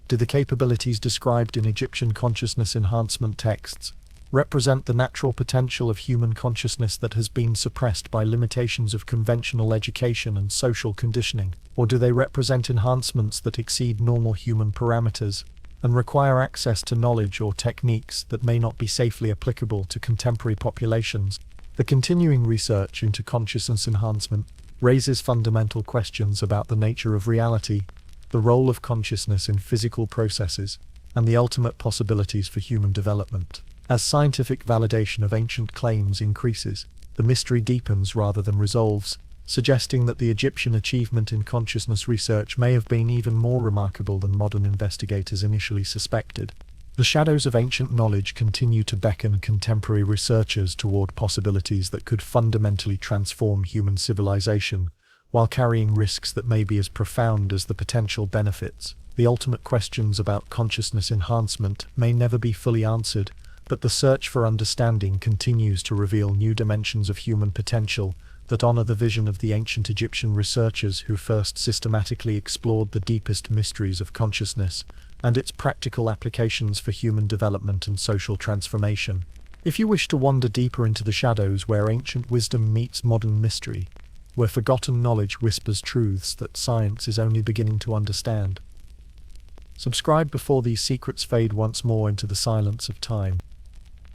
Do the capabilities described in Egyptian consciousness enhancement texts represent the natural potential of human consciousness that has been suppressed by limitations of conventional education and social conditioning? Or do they represent enhancements that exceed normal human parameters and require access to knowledge or techniques that may not be safely applicable to contemporary populations? The continuing research into consciousness enhancement raises fundamental questions about the nature of reality, the role of consciousness in physical processes, and the ultimate possibilities for human development. As scientific validation of ancient claims increases, the mystery deepens rather than resolves, suggesting that the Egyptian achievement in consciousness research may have been even more remarkable than modern investigators initially suspected. The shadows of ancient knowledge continue to beckon contemporary researchers toward possibilities that could fundamentally transform human civilization, while carrying risks that may be as profound as the potential benefits. The ultimate questions about consciousness enhancement may never be fully answered, but the search for understanding continues to reveal new dimensions of human potential that honor the vision of the ancient Egyptian researchers who first systematically explored the deepest mysteries of consciousness and its practical applications for human development and social transformation. If you wish to wander deeper into the shadows where ancient wisdom meets modern mystery, where forgotten knowledge whispers truths that science is only beginning to understand, subscribe before these secrets fade once more into the silence of time.